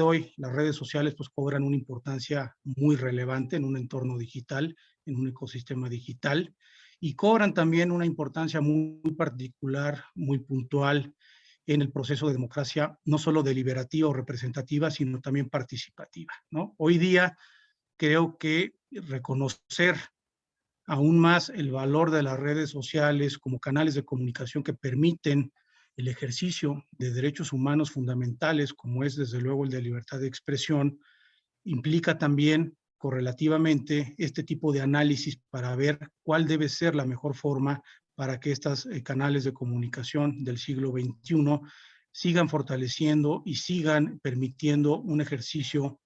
hoy las redes sociales pues cobran una importancia muy relevante en un entorno digital, en un ecosistema digital, y cobran también una importancia muy particular, muy puntual en el proceso de democracia, no solo deliberativa o representativa, sino también participativa, ¿no? Hoy día creo que reconocer aún más el valor de las redes sociales como canales de comunicación que permiten el ejercicio de derechos humanos fundamentales, como es desde luego el de libertad de expresión, implica también correlativamente este tipo de análisis para ver cuál debe ser la mejor forma para que estos canales de comunicación del siglo XXI sigan fortaleciendo y sigan permitiendo un ejercicio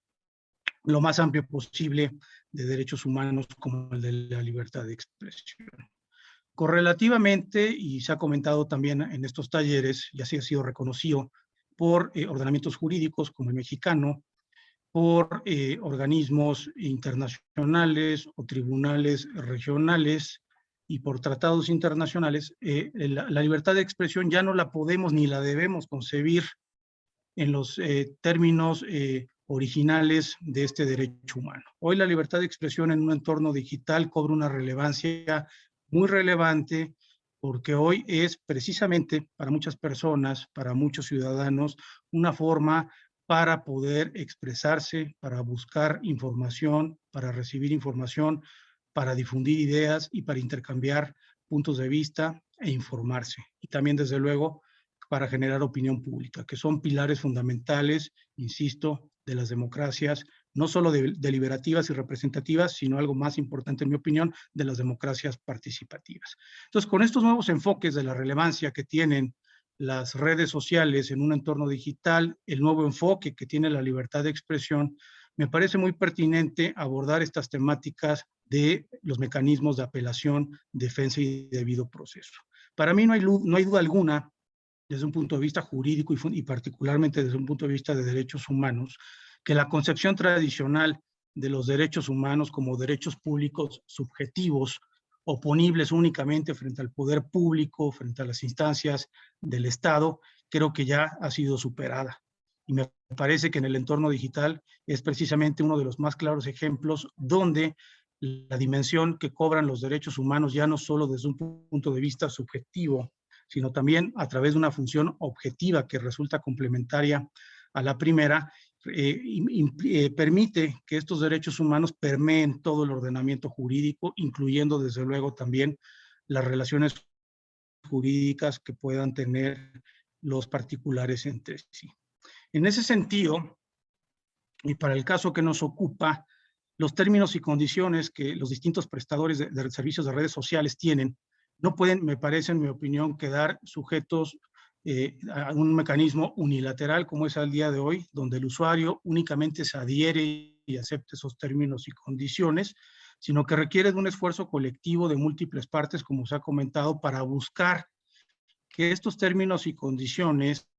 lo más amplio posible de derechos humanos como el de la libertad de expresión. Correlativamente, y se ha comentado también en estos talleres, y así ha sido reconocido por ordenamientos jurídicos como el mexicano, por organismos internacionales o tribunales regionales y por tratados internacionales, la libertad de expresión ya no la podemos ni la debemos concebir en los términos originales de este derecho humano. Hoy la libertad de expresión en un entorno digital cobra una relevancia muy relevante porque hoy es precisamente para muchas personas, para muchos ciudadanos, una forma para poder expresarse, para buscar información, para recibir información, para difundir ideas y para intercambiar puntos de vista e informarse. Y también, desde luego, para generar opinión pública, que son pilares fundamentales, insisto, de las democracias, no solo deliberativas y representativas, sino algo más importante, en mi opinión, de las democracias participativas. Entonces, con estos nuevos enfoques de la relevancia que tienen las redes sociales en un entorno digital, el nuevo enfoque que tiene la libertad de expresión, me parece muy pertinente abordar estas temáticas de los mecanismos de apelación, defensa y debido proceso. Para mí no hay duda alguna desde un punto de vista jurídico y particularmente desde un punto de vista de derechos humanos, que la concepción tradicional de los derechos humanos como derechos públicos subjetivos, oponibles únicamente frente al poder público, frente a las instancias del Estado, creo que ya ha sido superada. Y me parece que en el entorno digital es precisamente uno de los más claros ejemplos donde la dimensión que cobran los derechos humanos ya no solo desde un punto de vista subjetivo, sino también a través de una función objetiva que resulta complementaria a la primera, permite que estos derechos humanos permeen todo el ordenamiento jurídico, incluyendo desde luego también las relaciones jurídicas que puedan tener los particulares entre sí. En ese sentido, y para el caso que nos ocupa, los términos y condiciones que los distintos prestadores de servicios de redes sociales tienen no pueden, me parece, en mi opinión, quedar sujetos a un mecanismo unilateral como es al día de hoy, donde el usuario únicamente se adhiere y acepte esos términos y condiciones, sino que requiere de un esfuerzo colectivo de múltiples partes, como se ha comentado, para buscar que estos términos y condiciones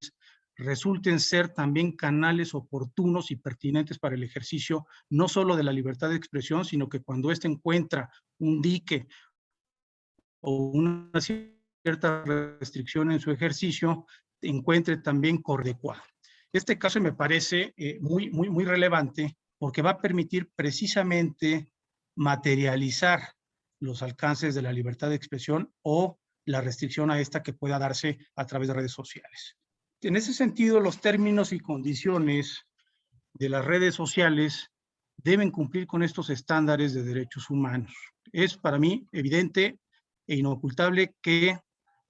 resulten ser también canales oportunos y pertinentes para el ejercicio no solo de la libertad de expresión, sino que cuando éste encuentra un dique o una cierta restricción en su ejercicio, encuentre también adecuado. Este caso me parece muy relevante porque va a permitir precisamente materializar los alcances de la libertad de expresión o la restricción a esta que pueda darse a través de redes sociales. En ese sentido, los términos y condiciones de las redes sociales deben cumplir con estos estándares de derechos humanos. Es para mí evidente e inocultable que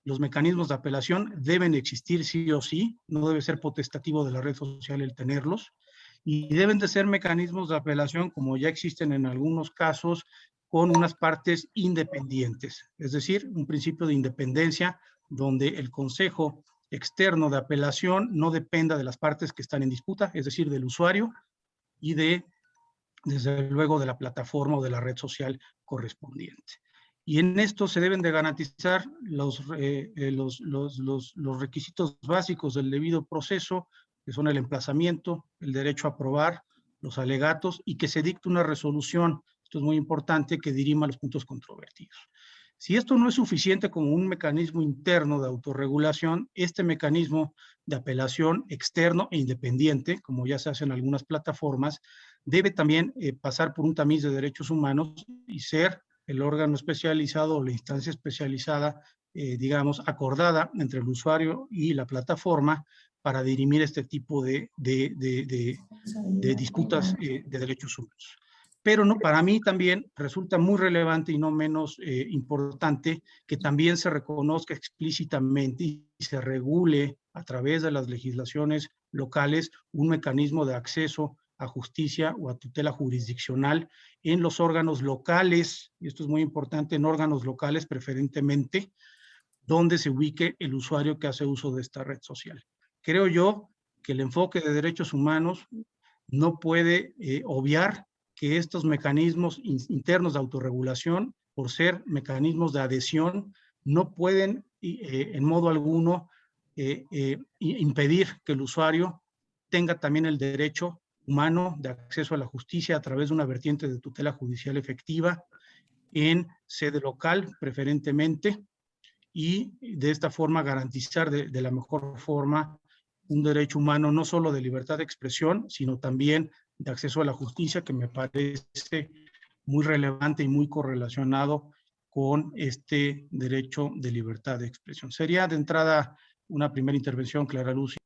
los mecanismos de apelación deben existir sí o sí, no debe ser potestativo de la red social el tenerlos, y deben de ser mecanismos de apelación como ya existen en algunos casos con unas partes independientes, es decir, un principio de independencia donde el consejo externo de apelación no dependa de las partes que están en disputa, es decir, del usuario y desde luego, de la plataforma o de la red social correspondiente. Y en esto se deben de garantizar los requisitos básicos del debido proceso, que son el emplazamiento, el derecho a probar, los alegatos y que se dicte una resolución, esto es muy importante, que dirima los puntos controvertidos. Si esto no es suficiente como un mecanismo interno de autorregulación, este mecanismo de apelación externo e independiente, como ya se hace en algunas plataformas, debe también pasar por un tamiz de derechos humanos y ser el órgano especializado o la instancia especializada, digamos, acordada entre el usuario y la plataforma para dirimir este tipo de disputas de derechos humanos. Pero no, para mí también resulta muy relevante y no menos importante que también se reconozca explícitamente y se regule a través de las legislaciones locales un mecanismo de acceso a justicia o a tutela jurisdiccional en los órganos locales, y esto es muy importante, en órganos locales preferentemente, donde se ubique el usuario que hace uso de esta red social. Creo yo que el enfoque de derechos humanos no puede obviar que estos mecanismos internos de autorregulación, por ser mecanismos de adhesión, no pueden en modo alguno impedir que el usuario tenga también el derecho humano de acceso a la justicia a través de una vertiente de tutela judicial efectiva en sede local, preferentemente, y de esta forma garantizar de la mejor forma un derecho humano no solo de libertad de expresión, sino también de acceso a la justicia, que me parece muy relevante y muy correlacionado con este derecho de libertad de expresión. Sería de entrada una primera intervención, Clara Luz.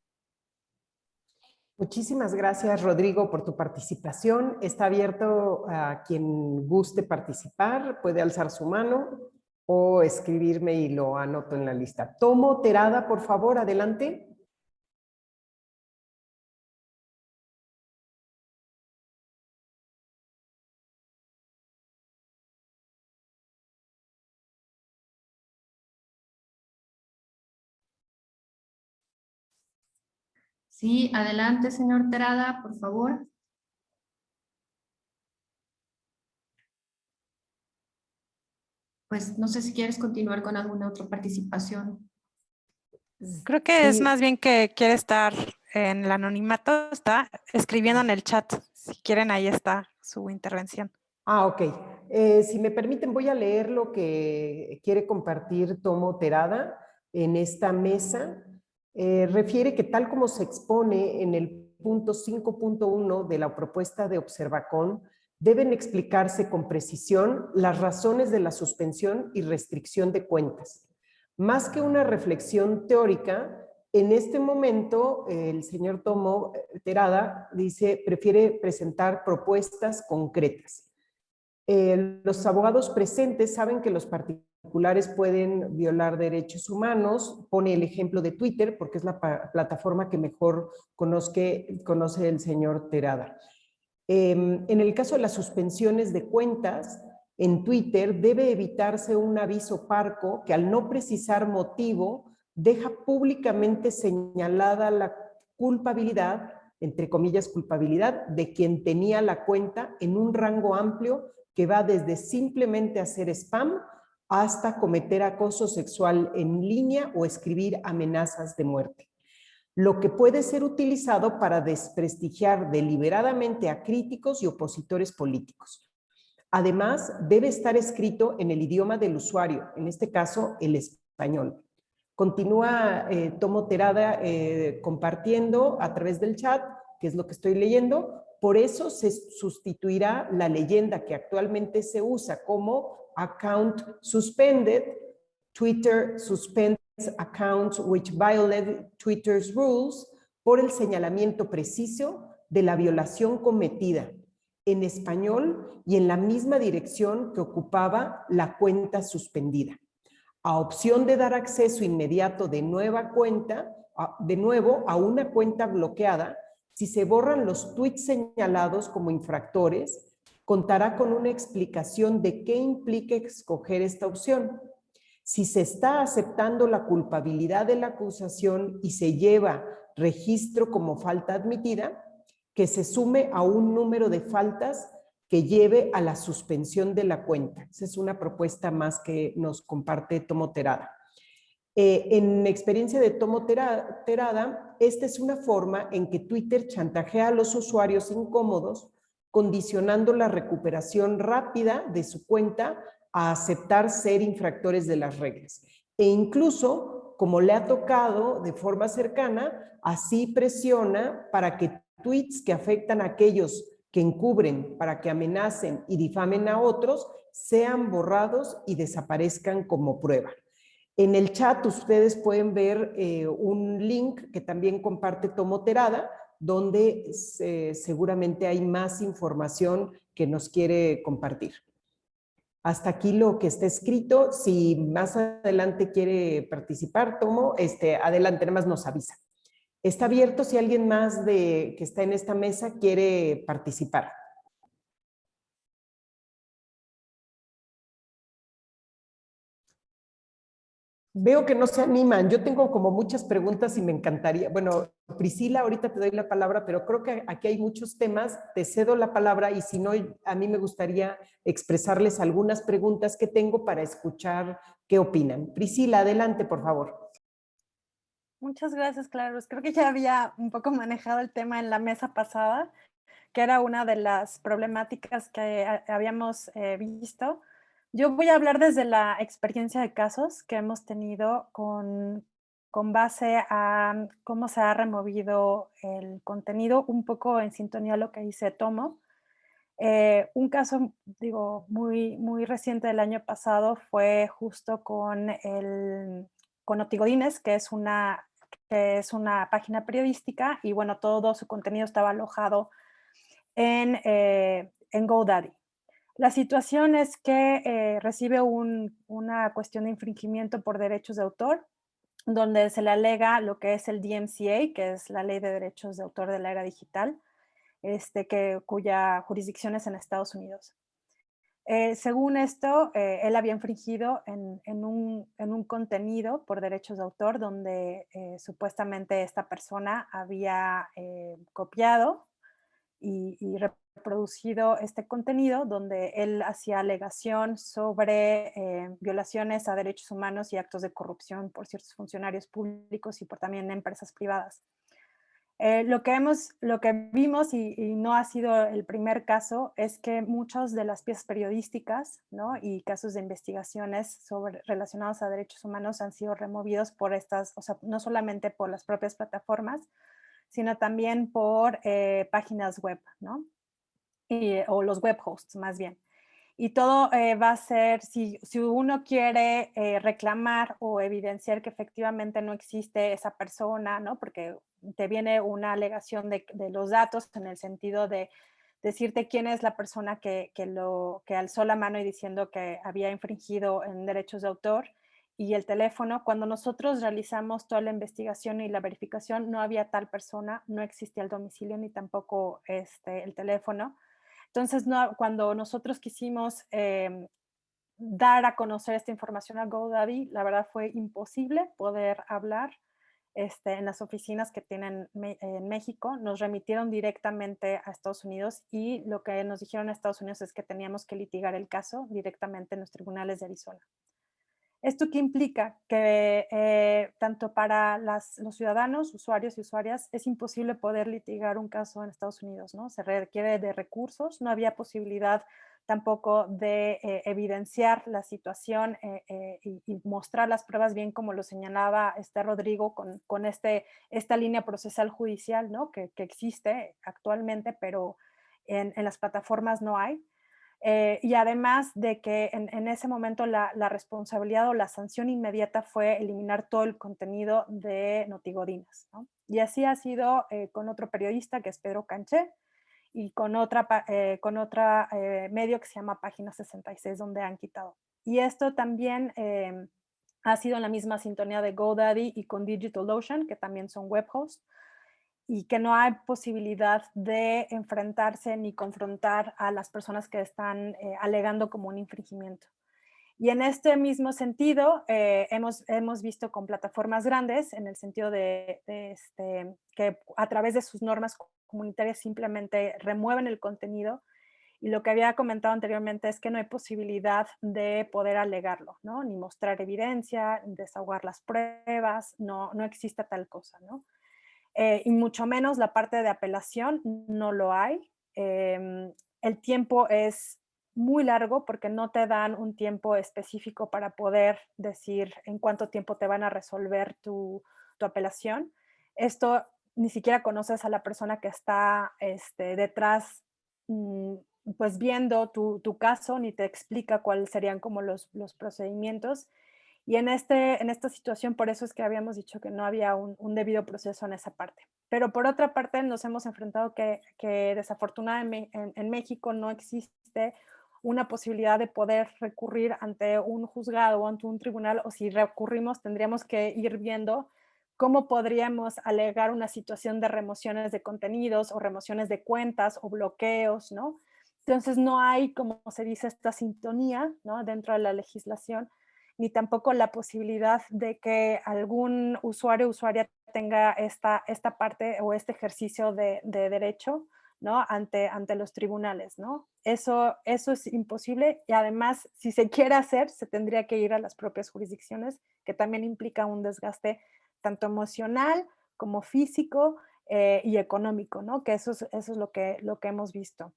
Muchísimas gracias, Rodrigo, por tu participación. Está abierto a quien guste participar, puede alzar su mano o escribirme y lo anoto en la lista. Tomo Terada, por favor, adelante. Sí, adelante, señor Terada, por favor. Pues no sé si quieres continuar con alguna otra participación. Creo que Sí. es más bien que quiere estar en el anonimato, está escribiendo en el chat. Si quieren, ahí está su intervención. Ah, ok. Si me permiten, voy a leer lo que quiere compartir Tomo Terada en esta mesa. Refiere que tal como se expone en el punto 5.1 de la propuesta de Observacón, deben explicarse con precisión las razones de la suspensión y restricción de cuentas. Más que una reflexión teórica, en este momento el señor Tomo Terada dice, prefiere presentar propuestas concretas. Los abogados presentes saben que los particulares pueden violar derechos humanos. Pone el ejemplo de Twitter porque es la plataforma que mejor conoce el señor Terada. En el caso de las suspensiones de cuentas, en Twitter debe evitarse un aviso parco que al no precisar motivo deja públicamente señalada la culpabilidad, entre comillas culpabilidad, de quien tenía la cuenta en un rango amplio que va desde simplemente hacer spam hasta cometer acoso sexual en línea o escribir amenazas de muerte, lo que puede ser utilizado para desprestigiar deliberadamente a críticos y opositores políticos. Además, debe estar escrito en el idioma del usuario, en este caso el español. Continúa Tomo Terada compartiendo a través del chat, que es lo que estoy leyendo. Por eso se sustituirá la leyenda que actualmente se usa como account suspended, Twitter suspends accounts which violate Twitter's rules, por el señalamiento preciso de la violación cometida en español y en la misma dirección que ocupaba la cuenta suspendida, a opción de dar acceso inmediato de nuevo a una cuenta bloqueada. Si se borran los tweets señalados como infractores, contará con una explicación de qué implica escoger esta opción. Si se está aceptando la culpabilidad de la acusación y se lleva registro como falta admitida, que se sume a un número de faltas que lleve a la suspensión de la cuenta. Esa es una propuesta más que nos comparte Tomo Terada. En experiencia de Tomo Terada, esta es una forma en que Twitter chantajea a los usuarios incómodos, condicionando la recuperación rápida de su cuenta a aceptar ser infractores de las reglas. E incluso, como le ha tocado de forma cercana, así presiona para que tweets que afectan a aquellos que encubren, para que amenacen y difamen a otros, sean borrados y desaparezcan como prueba. En el chat ustedes pueden ver un link que también comparte Tomo Terada, donde seguramente hay más información que nos quiere compartir. Hasta aquí lo que está escrito. Si más adelante quiere participar, Tomo, adelante, nada más nos avisa. Está abierto si alguien más que está en esta mesa quiere participar. Veo que no se animan. Yo tengo como muchas preguntas y me encantaría. Bueno, Priscila, ahorita te doy la palabra, pero creo que aquí hay muchos temas. Te cedo la palabra y si no, a mí me gustaría expresarles algunas preguntas que tengo para escuchar qué opinan. Priscila, adelante, por favor. Muchas gracias, Claros. Creo que ya había un poco manejado el tema en la mesa pasada, que era una de las problemáticas que habíamos visto. Yo voy a hablar desde la experiencia de casos que hemos tenido con base a cómo se ha removido el contenido, un poco en sintonía a lo que dice Tomo. Un caso, digo, muy reciente del año pasado fue justo con Notigodines, que es una página periodística, y bueno, todo su contenido estaba alojado en GoDaddy. La situación es que recibe una cuestión de infringimiento por derechos de autor, donde se le alega lo que es el DMCA, que es la Ley de Derechos de Autor de la Era Digital, cuya jurisdicción es en Estados Unidos. Según esto, él había infringido en un contenido por derechos de autor donde supuestamente esta persona había copiado y reproducido este contenido donde él hacía alegación sobre violaciones a derechos humanos y actos de corrupción por ciertos funcionarios públicos y por también empresas privadas. Lo que vimos, y no ha sido el primer caso, es que muchas de las piezas periodísticas, ¿no?, y casos de investigaciones relacionados a derechos humanos han sido removidos por estas, o sea, no solamente por las propias plataformas, sino también por páginas web, ¿no? O los web hosts, más bien. Y todo va a ser, si uno quiere reclamar o evidenciar que efectivamente no existe esa persona, ¿no? Porque te viene una alegación de los datos en el sentido de decirte quién es la persona que alzó la mano y diciendo que había infringido en derechos de autor, y el teléfono. Cuando nosotros realizamos toda la investigación y la verificación, no había tal persona, no existía el domicilio ni tampoco el teléfono. Entonces, cuando nosotros quisimos dar a conocer esta información a GoDaddy, la verdad fue imposible poder hablar en las oficinas que tienen en México. Nos remitieron directamente a Estados Unidos y lo que nos dijeron a Estados Unidos es que teníamos que litigar el caso directamente en los tribunales de Arizona. ¿Esto qué implica? Que tanto para los ciudadanos, usuarios y usuarias, es imposible poder litigar un caso en Estados Unidos, ¿no? Se requiere de recursos, no había posibilidad tampoco de evidenciar la situación y mostrar las pruebas bien como lo señalaba Rodrigo con esta línea procesal judicial, ¿no?, que existe actualmente, pero en las plataformas no hay. Y además de que en ese momento la responsabilidad o la sanción inmediata fue eliminar todo el contenido de Notigodines, ¿no? Y así ha sido con otro periodista que es Pedro Canché y con otra medio que se llama Página 66, donde han quitado. Y esto también ha sido en la misma sintonía de GoDaddy y con DigitalOcean, que también son web hosts, y que no hay posibilidad de enfrentarse ni confrontar a las personas que están alegando como un infringimiento. Y en este mismo sentido, hemos visto con plataformas grandes, en el sentido que a través de sus normas comunitarias simplemente remueven el contenido, y lo que había comentado anteriormente es que no hay posibilidad de poder alegarlo, ¿no? Ni mostrar evidencia, desahogar las pruebas, no existe tal cosa, ¿no? Y mucho menos la parte de apelación, no lo hay. El tiempo es muy largo porque no te dan un tiempo específico para poder decir en cuánto tiempo te van a resolver tu apelación. Esto ni siquiera conoces a la persona que está detrás, mm, pues viendo tu caso, ni te explica cuáles serían como los procedimientos. Y en esta situación, por eso es que habíamos dicho que no había un debido proceso en esa parte. Pero por otra parte, nos hemos enfrentado que desafortunadamente en México no existe una posibilidad de poder recurrir ante un juzgado o ante un tribunal, o si recurrimos tendríamos que ir viendo cómo podríamos alegar una situación de remociones de contenidos o remociones de cuentas o bloqueos, ¿no? Entonces no hay, como se dice, esta sintonía, ¿no? Dentro de la legislación, ni tampoco la posibilidad de que algún usuario o usuaria tenga esta parte o este ejercicio de derecho, ¿no? Ante los tribunales, ¿no? Eso es imposible y además, si se quiere hacer, se tendría que ir a las propias jurisdicciones, que también implica un desgaste tanto emocional como físico y económico, ¿no? Que eso es lo que hemos visto.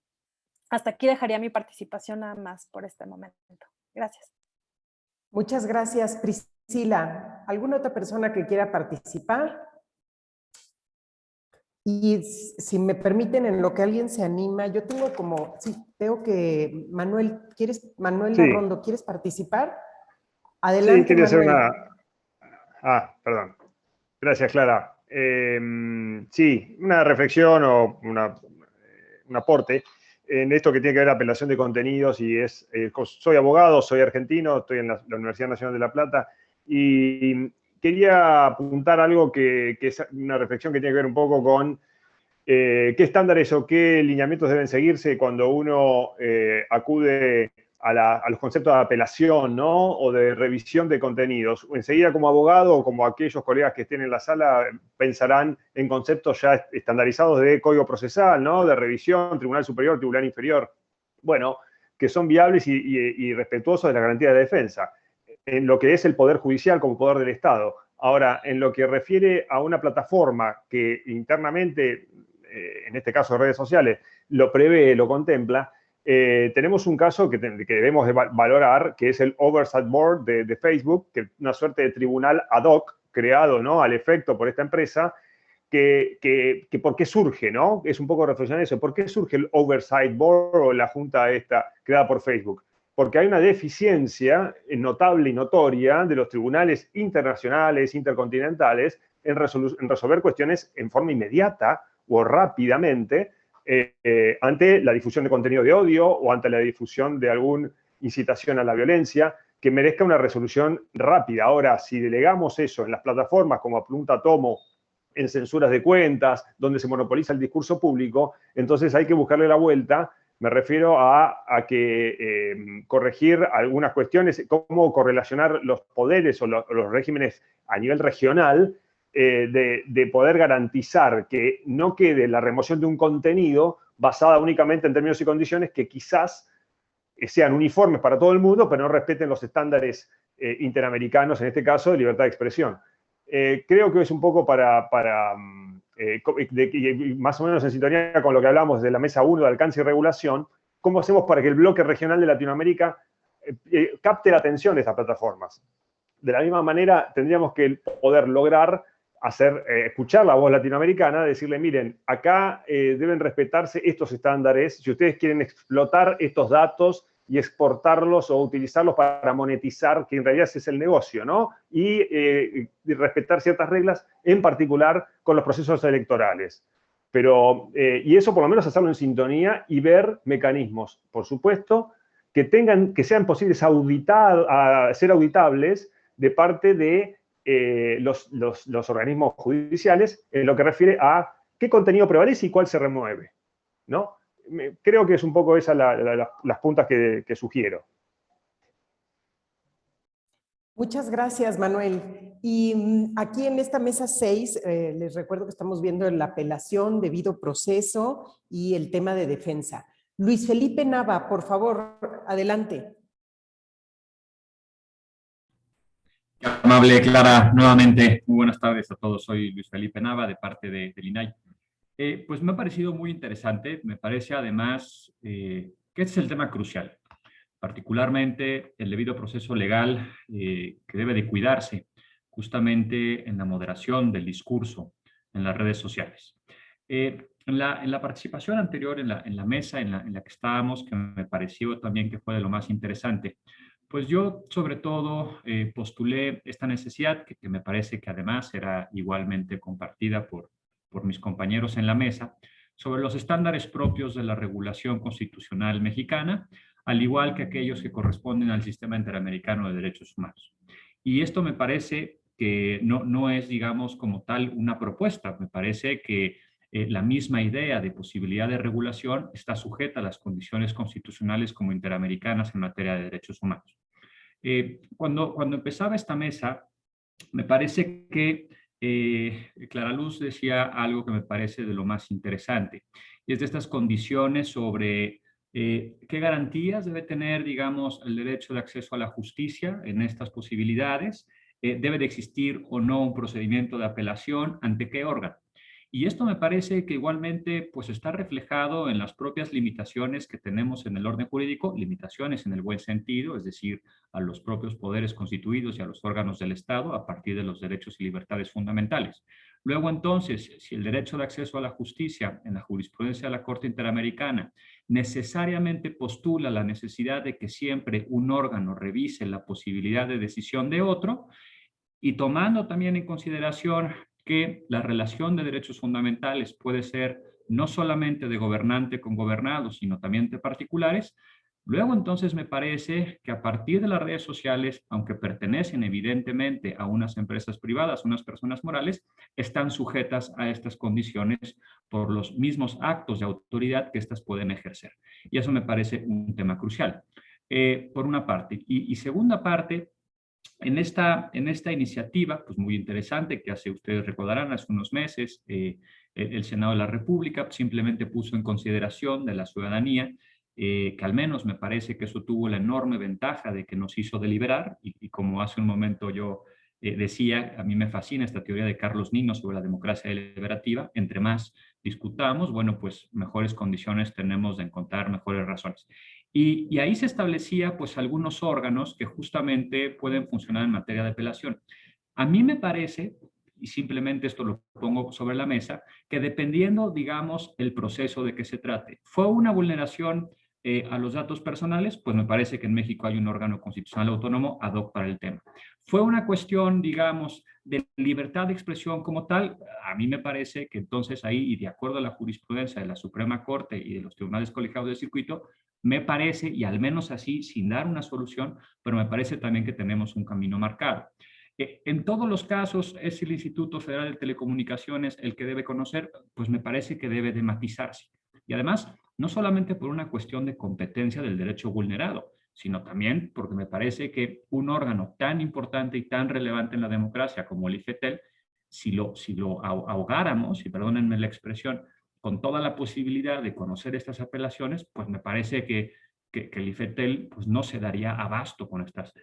Hasta aquí dejaría mi participación nada más por este momento. Gracias. Muchas gracias, Priscila. ¿Alguna otra persona que quiera participar? Y si me permiten, en lo que alguien se anima, yo tengo veo que Manuel Sí, Larrondo, ¿quieres participar? sí, Adelante, quería hacer Manuel. perdón. Gracias, Clara. Sí, una reflexión o un aporte en esto que tiene que ver apelación de contenidos y soy abogado, soy argentino, estoy en la Universidad Nacional de La Plata y quería apuntar algo que es una reflexión que tiene que ver un poco con qué estándares o qué lineamientos deben seguirse cuando uno acude a los conceptos de apelación, ¿no? O de revisión de contenidos. Enseguida, como abogado o como aquellos colegas que estén en la sala, pensarán en conceptos ya estandarizados de código procesal, ¿no? De revisión, tribunal superior, tribunal inferior. Bueno, que son viables y respetuosos de la garantía de defensa. En lo que es el Poder Judicial como poder del Estado. Ahora, en lo que refiere a una plataforma que internamente, en este caso redes sociales, lo prevé, lo contempla, tenemos un caso que debemos de valorar, que es el Oversight Board de Facebook, que es una suerte de tribunal ad hoc creado, ¿no? Al efecto por esta empresa, que ¿por qué surge, no? Es un poco reflexionar eso. ¿Por qué surge el Oversight Board o la junta esta creada por Facebook? Porque hay una deficiencia notable y notoria de los tribunales internacionales, intercontinentales, en resolver cuestiones en forma inmediata o rápidamente ante la difusión de contenido de odio o ante la difusión de alguna incitación a la violencia, que merezca una resolución rápida. Ahora, si delegamos eso en las plataformas como a punta tomo, en censuras de cuentas, donde se monopoliza el discurso público, entonces hay que buscarle la vuelta. Me refiero a que corregir algunas cuestiones, cómo correlacionar los poderes o los regímenes a nivel regional, de poder garantizar que no quede la remoción de un contenido basada únicamente en términos y condiciones que quizás sean uniformes para todo el mundo, pero no respeten los estándares interamericanos, en este caso, de libertad de expresión. Creo que es un poco más o menos en sintonía con lo que hablamos de la mesa 1 de alcance y regulación, cómo hacemos para que el bloque regional de Latinoamérica capte la atención de estas plataformas. De la misma manera, tendríamos que poder lograr escuchar la voz latinoamericana, decirle, miren, acá deben respetarse estos estándares, si ustedes quieren explotar estos datos y exportarlos o utilizarlos para monetizar, que en realidad ese es el negocio, ¿no? Y respetar ciertas reglas, en particular con los procesos electorales. Pero, y eso por lo menos hacerlo en sintonía y ver mecanismos, por supuesto, que sean posibles ser auditables de parte de los organismos judiciales en lo que refiere a qué contenido prevalece y cuál se remueve, ¿no? Creo que es un poco esas las puntas que sugiero. Muchas gracias, Manuel. Y aquí en esta mesa 6, les recuerdo que estamos viendo la apelación, debido proceso y el tema de defensa. Luis Felipe Nava, por favor, adelante. Qué amable, Clara, nuevamente. Muy buenas tardes a todos. Soy Luis Felipe Nava, de parte del INAI. Pues me ha parecido muy interesante. Me parece además que este es el tema crucial. particularmente el debido proceso legal que debe de cuidarse justamente en la moderación del discurso en las redes sociales. En la participación anterior, en la mesa en la que estábamos, que me pareció también que fue de lo más interesante, pues yo sobre todo postulé esta necesidad, que me parece que además era igualmente compartida por mis compañeros en la mesa, sobre los estándares propios de la regulación constitucional mexicana, al igual que aquellos que corresponden al sistema interamericano de derechos humanos. Y esto me parece que no es, digamos, como tal una propuesta, me parece que la misma idea de posibilidad de regulación está sujeta a las condiciones constitucionales como interamericanas en materia de derechos humanos. Cuando empezaba esta mesa, me parece que Clara Luz decía algo que me parece de lo más interesante, y es de estas condiciones sobre qué garantías debe tener, digamos, el derecho de acceso a la justicia en estas posibilidades, debe de existir o no un procedimiento de apelación, ante qué órgano. Y esto me parece que igualmente pues está reflejado en las propias limitaciones que tenemos en el orden jurídico, limitaciones en el buen sentido, es decir, a los propios poderes constituidos y a los órganos del Estado a partir de los derechos y libertades fundamentales. Luego entonces, si el derecho de acceso a la justicia en la jurisprudencia de la Corte Interamericana necesariamente postula la necesidad de que siempre un órgano revise la posibilidad de decisión de otro, y tomando también en consideración que la relación de derechos fundamentales puede ser no solamente de gobernante con gobernado, sino también de particulares, luego entonces me parece que a partir de las redes sociales, aunque pertenecen evidentemente a unas empresas privadas, unas personas morales, están sujetas a estas condiciones por los mismos actos de autoridad que éstas pueden ejercer. Y eso me parece un tema crucial, por una parte. Y segunda parte, en esta iniciativa, pues muy interesante, que ustedes recordarán, hace unos meses, el Senado de la República simplemente puso en consideración de la ciudadanía, que al menos me parece que eso tuvo la enorme ventaja de que nos hizo deliberar, y como hace un momento yo decía, a mí me fascina esta teoría de Carlos Nino sobre la democracia deliberativa, entre más discutamos, bueno, pues mejores condiciones tenemos de encontrar mejores razones. Y ahí se establecía pues algunos órganos que justamente pueden funcionar en materia de apelación. A mí me parece, y simplemente esto lo pongo sobre la mesa, que dependiendo, digamos, el proceso de que se trate, fue una vulneración a los datos personales, pues me parece que en México hay un órgano constitucional autónomo ad hoc para el tema. Fue una cuestión, digamos, de libertad de expresión como tal, a mí me parece que entonces ahí, y de acuerdo a la jurisprudencia de la Suprema Corte y de los tribunales colegiados de circuito, me parece, y al menos así, sin dar una solución, pero me parece también que tenemos un camino marcado. En todos los casos, ¿es el Instituto Federal de Telecomunicaciones el que debe conocer? Pues me parece que debe de matizarse. Y además, no solamente por una cuestión de competencia del derecho vulnerado, sino también porque me parece que un órgano tan importante y tan relevante en la democracia como el IFETEL, si lo ahogáramos, y perdónenme la expresión, con toda la posibilidad de conocer estas apelaciones, pues me parece que el IFETEL pues no se daría abasto con estas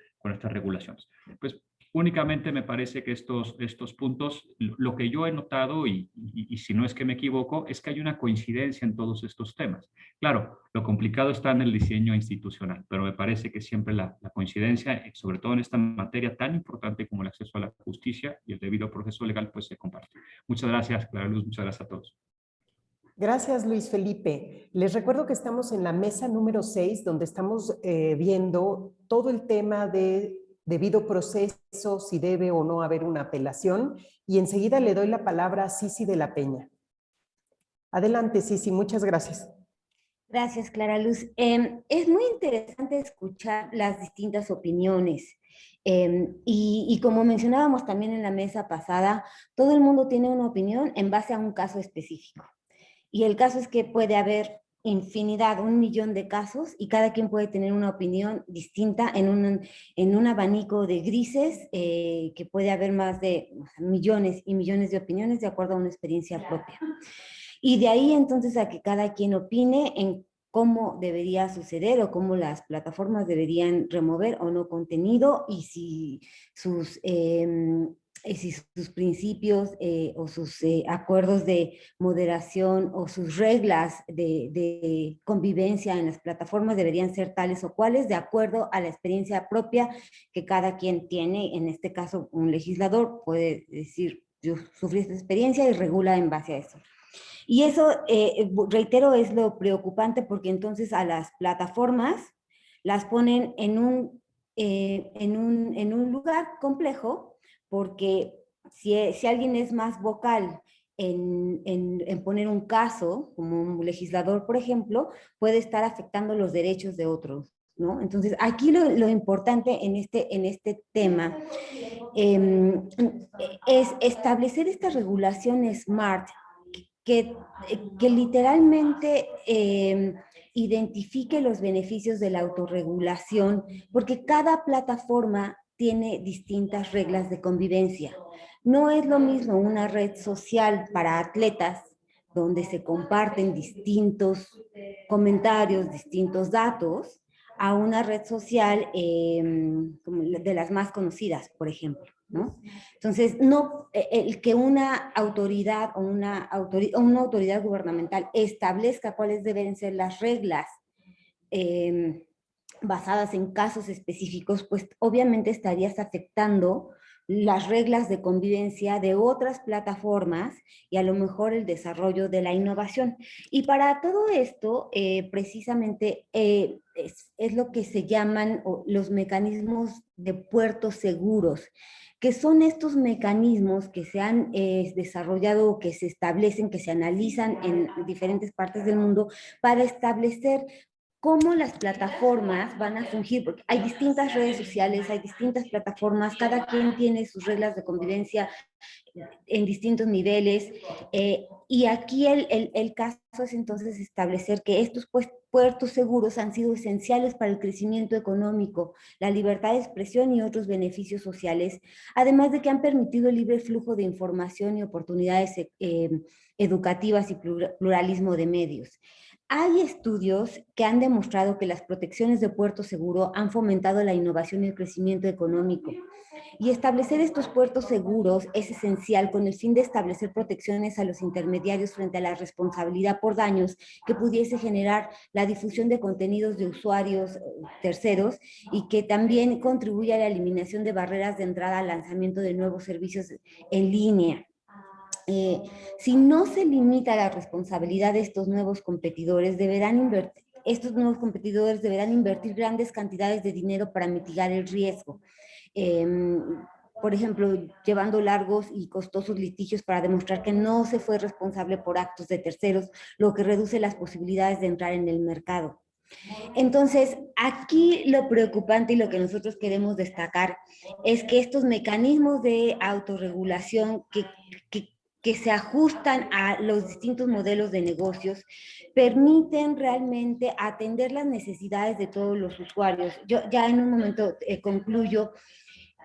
regulaciones. Pues únicamente me parece que estos puntos, lo que yo he notado, y si no es que me equivoco, es que hay una coincidencia en todos estos temas. Claro, lo complicado está en el diseño institucional, pero me parece que siempre la coincidencia, sobre todo en esta materia tan importante como el acceso a la justicia y el debido proceso legal, pues se comparte. Muchas gracias, Clara Luz, muchas gracias a todos. Gracias, Luis Felipe. Les recuerdo que estamos en la mesa número 6, donde estamos viendo todo el tema de debido proceso, si debe o no haber una apelación, y enseguida le doy la palabra a Cici de la Peña. Adelante, Cici, muchas gracias. Gracias, Clara Luz. Es muy interesante escuchar las distintas opiniones. Y como mencionábamos también en la mesa pasada, todo el mundo tiene una opinión en base a un caso específico. Y el caso es que puede haber infinidad, 1 millón de casos, y cada quien puede tener una opinión distinta en un abanico de grises, que puede haber más de millones y millones de opiniones de acuerdo a una experiencia propia. Y de ahí entonces a que cada quien opine en cómo debería suceder o cómo las plataformas deberían remover o no contenido, y si sus si sus principios o sus acuerdos de moderación o sus reglas de convivencia en las plataformas deberían ser tales o cuales de acuerdo a la experiencia propia que cada quien tiene. En este caso, un legislador puede decir, yo sufrí esta experiencia y regula en base a eso. Y eso, reitero, es lo preocupante porque entonces a las plataformas las ponen en un lugar complejo, porque si alguien es más vocal en poner un caso, como un legislador, por ejemplo, puede estar afectando los derechos de otros, ¿no? Entonces, aquí lo importante en este tema es establecer esta regulación SMART que literalmente identifique los beneficios de la autorregulación, porque cada plataforma tiene distintas reglas de convivencia. No es lo mismo una red social para atletas, donde se comparten distintos comentarios, distintos datos, a una red social como de las más conocidas, por ejemplo, ¿no? Entonces, no, el que una autoridad o una autoridad gubernamental establezca cuáles deben ser las reglas basadas en casos específicos, pues obviamente estarías afectando las reglas de convivencia de otras plataformas y a lo mejor el desarrollo de la innovación. Y para todo esto, precisamente es lo que se llaman los mecanismos de puertos seguros, que son estos mecanismos que se han desarrollado, que se establecen, que se analizan en diferentes partes del mundo para establecer cómo las plataformas van a fungir, porque hay distintas redes sociales, hay distintas plataformas, cada quien tiene sus reglas de convivencia en distintos niveles, y aquí el caso es entonces establecer que estos puertos seguros han sido esenciales para el crecimiento económico, la libertad de expresión y otros beneficios sociales, además de que han permitido el libre flujo de información y oportunidades educativas y pluralismo de medios. Hay estudios que han demostrado que las protecciones de puerto seguro han fomentado la innovación y el crecimiento económico. Y establecer estos puertos seguros es esencial con el fin de establecer protecciones a los intermediarios frente a la responsabilidad por daños que pudiese generar la difusión de contenidos de usuarios terceros y que también contribuye a la eliminación de barreras de entrada al lanzamiento de nuevos servicios en línea. Si no se limita la responsabilidad de estos nuevos competidores, estos nuevos competidores deberán invertir grandes cantidades de dinero para mitigar el riesgo. Por ejemplo, llevando largos y costosos litigios para demostrar que no se fue responsable por actos de terceros, lo que reduce las posibilidades de entrar en el mercado. Entonces, aquí lo preocupante y lo que nosotros queremos destacar es que estos mecanismos de autorregulación que se ajustan a los distintos modelos de negocios, permiten realmente atender las necesidades de todos los usuarios. Yo ya en un momento concluyo.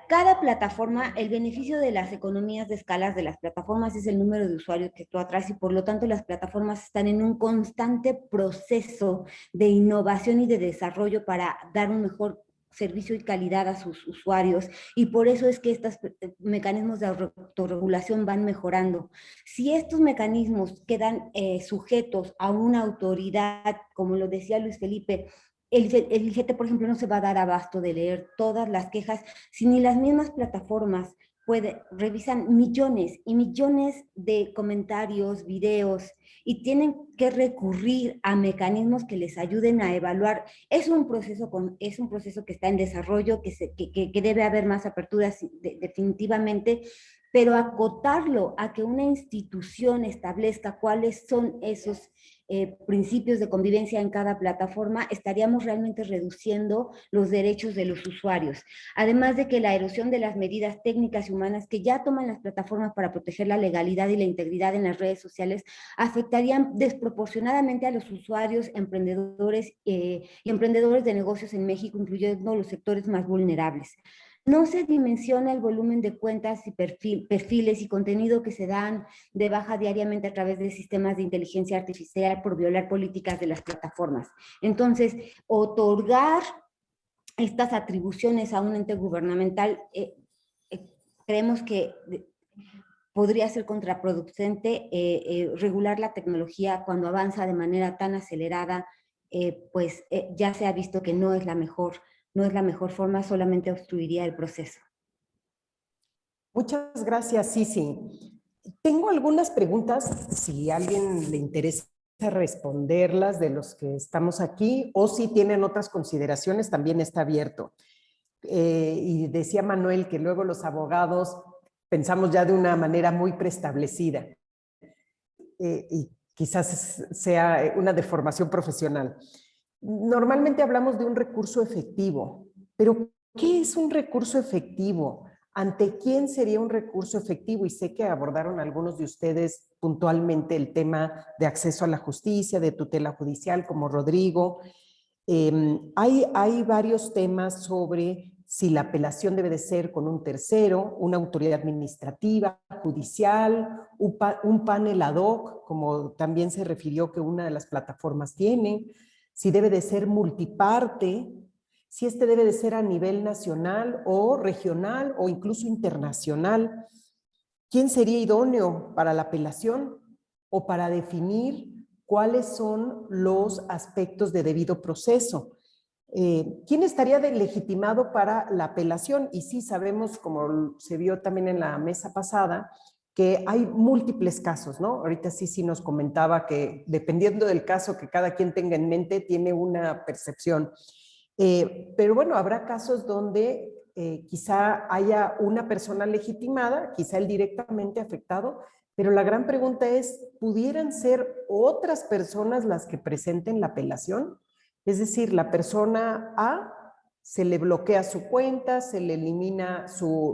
Cada plataforma, el beneficio de las economías de escalas de las plataformas es el número de usuarios que tú atraes y por lo tanto las plataformas están en un constante proceso de innovación y de desarrollo para dar un mejor servicio y calidad a sus usuarios, y por eso es que estos mecanismos de autorregulación van mejorando. Si estos mecanismos quedan sujetos a una autoridad, como lo decía Luis Felipe, el IGT, por ejemplo, no se va a dar abasto de leer todas las quejas, si ni las mismas plataformas revisan millones y millones de comentarios, videos, y tienen que recurrir a mecanismos que les ayuden a evaluar. Es un proceso que está en desarrollo, que debe haber más aperturas definitivamente, pero acotarlo a que una institución establezca cuáles son esos principios de convivencia en cada plataforma, estaríamos realmente reduciendo los derechos de los usuarios. Además de que la erosión de las medidas técnicas y humanas que ya toman las plataformas para proteger la legalidad y la integridad en las redes sociales afectarían desproporcionadamente a los usuarios, emprendedores y emprendedores de negocios en México, incluyendo los sectores más vulnerables. No se dimensiona el volumen de cuentas y perfiles y contenido que se dan de baja diariamente a través de sistemas de inteligencia artificial por violar políticas de las plataformas. Entonces, otorgar estas atribuciones a un ente gubernamental creemos que podría ser contraproducente regular la tecnología cuando avanza de manera tan acelerada, pues ya se ha visto que no es la mejor forma, solamente obstruiría el proceso. Muchas gracias, Sisi. Tengo algunas preguntas, si a alguien le interesa responderlas de los que estamos aquí, o si tienen otras consideraciones, también está abierto. Y decía Manuel que luego los abogados pensamos ya de una manera muy preestablecida, y quizás sea una deformación profesional. Normalmente hablamos de un recurso efectivo, pero ¿qué es un recurso efectivo? ¿Ante quién sería un recurso efectivo? Y sé que abordaron algunos de ustedes puntualmente el tema de acceso a la justicia, de tutela judicial, como Rodrigo. Hay varios temas sobre si la apelación debe de ser con un tercero, una autoridad administrativa, judicial, un panel ad hoc, como también se refirió que una de las plataformas tiene, si debe de ser multiparte, si este debe de ser a nivel nacional o regional o incluso internacional. ¿Quién sería idóneo para la apelación o para definir cuáles son los aspectos de debido proceso? ¿Quién estaría legitimado para la apelación? Y sí sabemos, como se vio también en la mesa pasada, que hay múltiples casos, ¿no? Ahorita sí nos comentaba que dependiendo del caso que cada quien tenga en mente, tiene una percepción. Pero bueno, habrá casos donde quizá haya una persona legitimada, quizá el directamente afectado, pero la gran pregunta es, ¿pudieran ser otras personas las que presenten la apelación? Es decir, la persona A se le bloquea su cuenta, se le elimina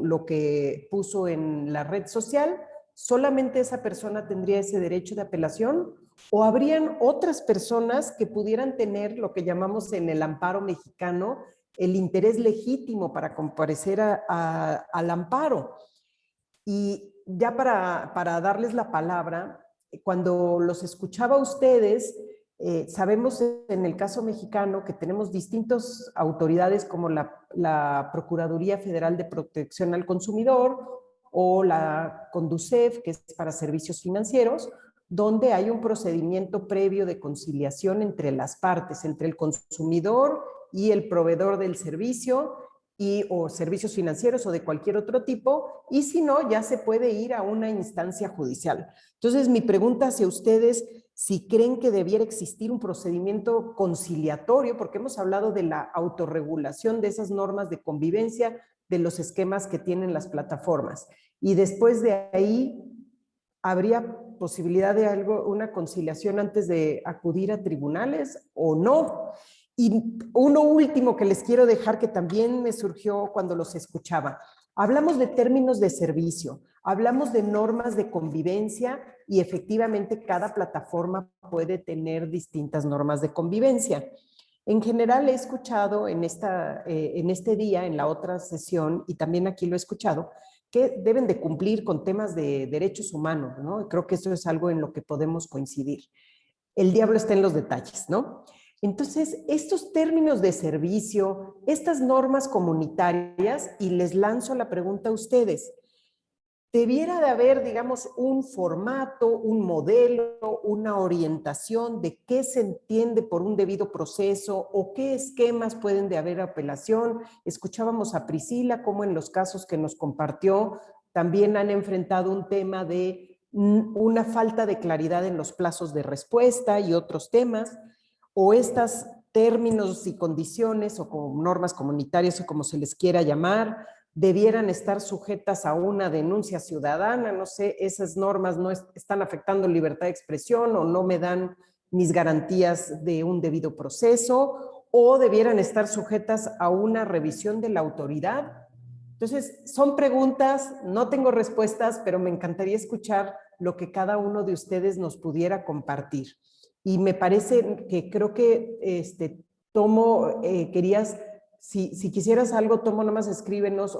lo que puso en la red social, ¿solamente esa persona tendría ese derecho de apelación? ¿O habrían otras personas que pudieran tener lo que llamamos en el amparo mexicano el interés legítimo para comparecer al amparo? Y ya para darles la palabra, cuando los escuchaba a ustedes, sabemos en el caso mexicano que tenemos distintas autoridades como la Procuraduría Federal de Protección al Consumidor o la CONDUCEF, que es para servicios financieros, donde hay un procedimiento previo de conciliación entre las partes, entre el consumidor y el proveedor del servicio, o servicios financieros o de cualquier otro tipo, y si no, ya se puede ir a una instancia judicial. Entonces, mi pregunta hacia ustedes, si creen que debiera existir un procedimiento conciliatorio, porque hemos hablado de la autorregulación de esas normas de convivencia, de los esquemas que tienen las plataformas, y después de ahí, ¿habría posibilidad de una conciliación antes de acudir a tribunales o no? Y uno último que les quiero dejar, que también me surgió cuando los escuchaba. Hablamos de términos de servicio, hablamos de normas de convivencia y efectivamente cada plataforma puede tener distintas normas de convivencia. En general he escuchado en este día, en la otra sesión, y también aquí lo he escuchado, que deben de cumplir con temas de derechos humanos, ¿no? Creo que eso es algo en lo que podemos coincidir. El diablo está en los detalles, ¿no? Entonces, estos términos de servicio, estas normas comunitarias, y les lanzo la pregunta a ustedes, debiera de haber, digamos, un formato, un modelo, una orientación de qué se entiende por un debido proceso o qué esquemas pueden de haber apelación. Escuchábamos a Priscila cómo en los casos que nos compartió también han enfrentado un tema de una falta de claridad en los plazos de respuesta y otros temas, o estos términos y condiciones o como normas comunitarias o como se les quiera llamar, debieran estar sujetas a una denuncia ciudadana, no sé, esas normas no están afectando libertad de expresión o no me dan mis garantías de un debido proceso, o debieran estar sujetas a una revisión de la autoridad. Entonces, son preguntas, no tengo respuestas, pero me encantaría escuchar lo que cada uno de ustedes nos pudiera compartir. Y me parece que creo que Tomo, querías... Si quisieras algo, Tomo, nada más escríbenos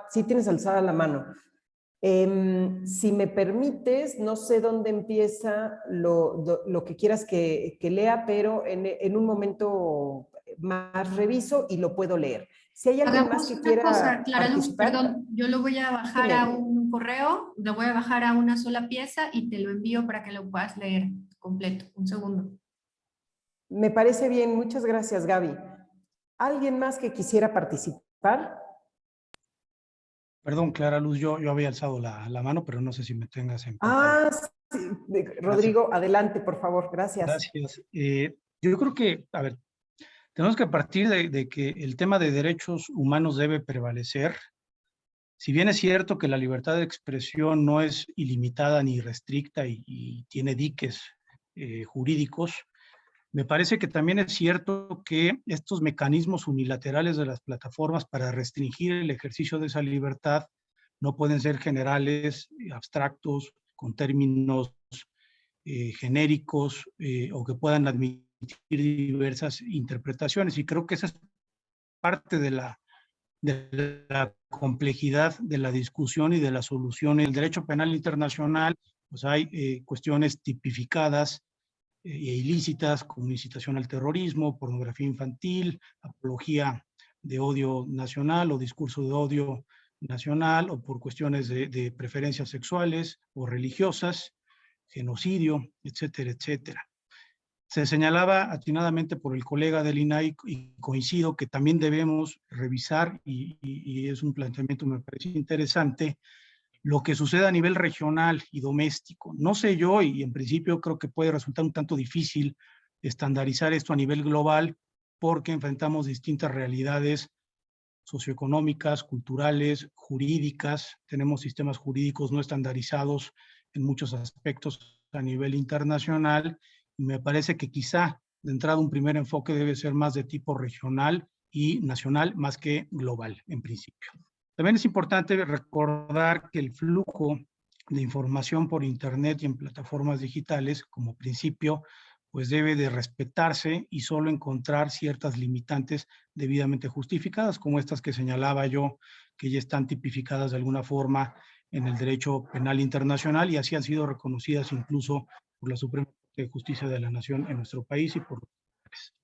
si tienes alzada la mano. Si me permites, no sé dónde empieza lo que quieras que lea, pero en un momento más reviso y lo puedo leer. Si hay alguien Hagamos más que una quiera cosa, Clara Luz, participar, perdón, yo lo voy a bajar a un correo, lo voy a bajar a una sola pieza y te lo envío para que lo puedas leer completo. Un segundo. me parece bien. Muchas gracias, Gaby. ¿Alguien más que quisiera participar? Perdón, Clara Luz, yo había alzado la mano, pero no sé si me tengas en pantalla. Sí. Rodrigo, adelante, por favor. Gracias. Gracias. Yo creo que, a ver, tenemos que partir de que el tema de derechos humanos debe prevalecer. Si bien es cierto que la libertad de expresión no es ilimitada ni restricta y tiene diques jurídicos, me parece que también es cierto que estos mecanismos unilaterales de las plataformas para restringir el ejercicio de esa libertad no pueden ser generales, abstractos, con términos genéricos o que puedan admitir diversas interpretaciones. Y creo que esa es parte de la complejidad de la discusión y de la solución. En el derecho penal internacional, pues hay cuestiones tipificadas e ilícitas como incitación al terrorismo, pornografía infantil, apología de odio nacional o discurso de odio nacional, o por cuestiones de preferencias sexuales o religiosas, genocidio, etcétera, etcétera. Se señalaba atinadamente por el colega del INAI, y coincido que también debemos revisar, y es un planteamiento que me parece interesante, lo que sucede a nivel regional y doméstico. No sé yo, y en principio creo que puede resultar un tanto difícil estandarizar esto a nivel global, porque enfrentamos distintas realidades socioeconómicas, culturales, jurídicas. Tenemos sistemas jurídicos no estandarizados en muchos aspectos a nivel internacional, y me parece que quizá de entrada un primer enfoque debe ser más de tipo regional y nacional más que global en principio. También es importante recordar que el flujo de información por internet y en plataformas digitales como principio pues debe de respetarse y solo encontrar ciertas limitantes debidamente justificadas, como estas que señalaba yo, que ya están tipificadas de alguna forma en el derecho penal internacional y así han sido reconocidas incluso por la Suprema Corte de Justicia de la Nación en nuestro país y por los tribunales.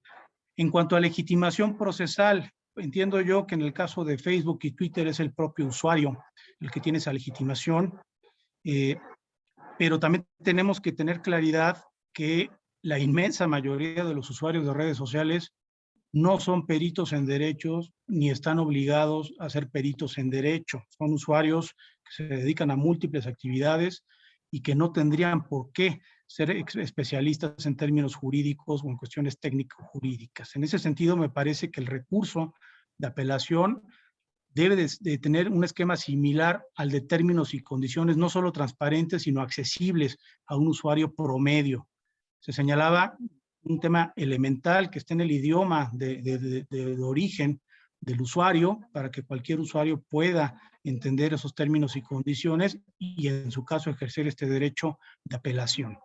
En cuanto a legitimación procesal, entiendo yo que en el caso de Facebook y Twitter es el propio usuario el que tiene esa legitimación, pero también tenemos que tener claridad que la inmensa mayoría de los usuarios de redes sociales no son peritos en derechos ni están obligados a ser peritos en derecho. Son usuarios que se dedican a múltiples actividades y que no tendrían por qué ser especialistas en términos jurídicos o en cuestiones técnico-jurídicas. En ese sentido, me parece que el recurso de apelación debe de tener un esquema similar al de términos y condiciones, no solo transparentes, sino accesibles a un usuario promedio. Se señalaba un tema elemental que esté en el idioma de origen del usuario, para que cualquier usuario pueda entender esos términos y condiciones y en su caso ejercer este derecho de apelación.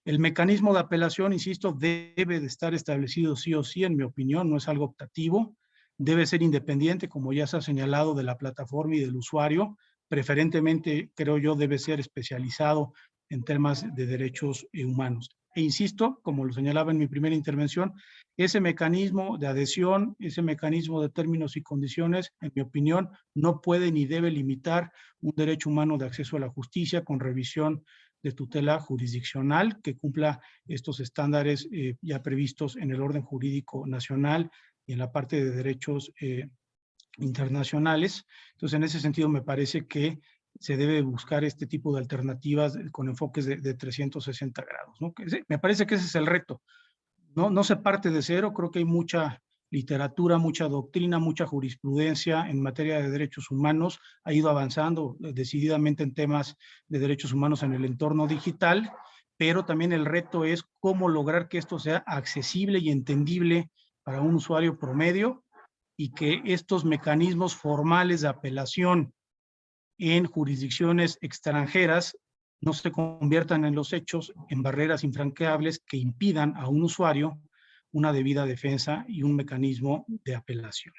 El mecanismo de apelación, insisto, debe de estar establecido sí o sí, en mi opinión, no es algo optativo, debe ser independiente, como ya se ha señalado, de la plataforma y del usuario, preferentemente, creo yo, debe ser especializado en temas de derechos humanos. E insisto, como lo señalaba en mi primera intervención, ese mecanismo de adhesión, ese mecanismo de términos y condiciones, en mi opinión, no puede ni debe limitar un derecho humano de acceso a la justicia con revisión de tutela jurisdiccional que cumpla estos estándares ya previstos en el orden jurídico nacional y en la parte de derechos internacionales. Entonces, en ese sentido, me parece que se debe buscar este tipo de alternativas con enfoques de 360 grados, ¿no? Me parece que ese es el reto. No se parte de cero, creo que hay mucha literatura, mucha doctrina, mucha jurisprudencia en materia de derechos humanos, ha ido avanzando decididamente en temas de derechos humanos en el entorno digital, pero también el reto es cómo lograr que esto sea accesible y entendible para un usuario promedio y que estos mecanismos formales de apelación en jurisdicciones extranjeras no se conviertan en los hechos en barreras infranqueables que impidan a un usuario una debida defensa y un mecanismo de apelación.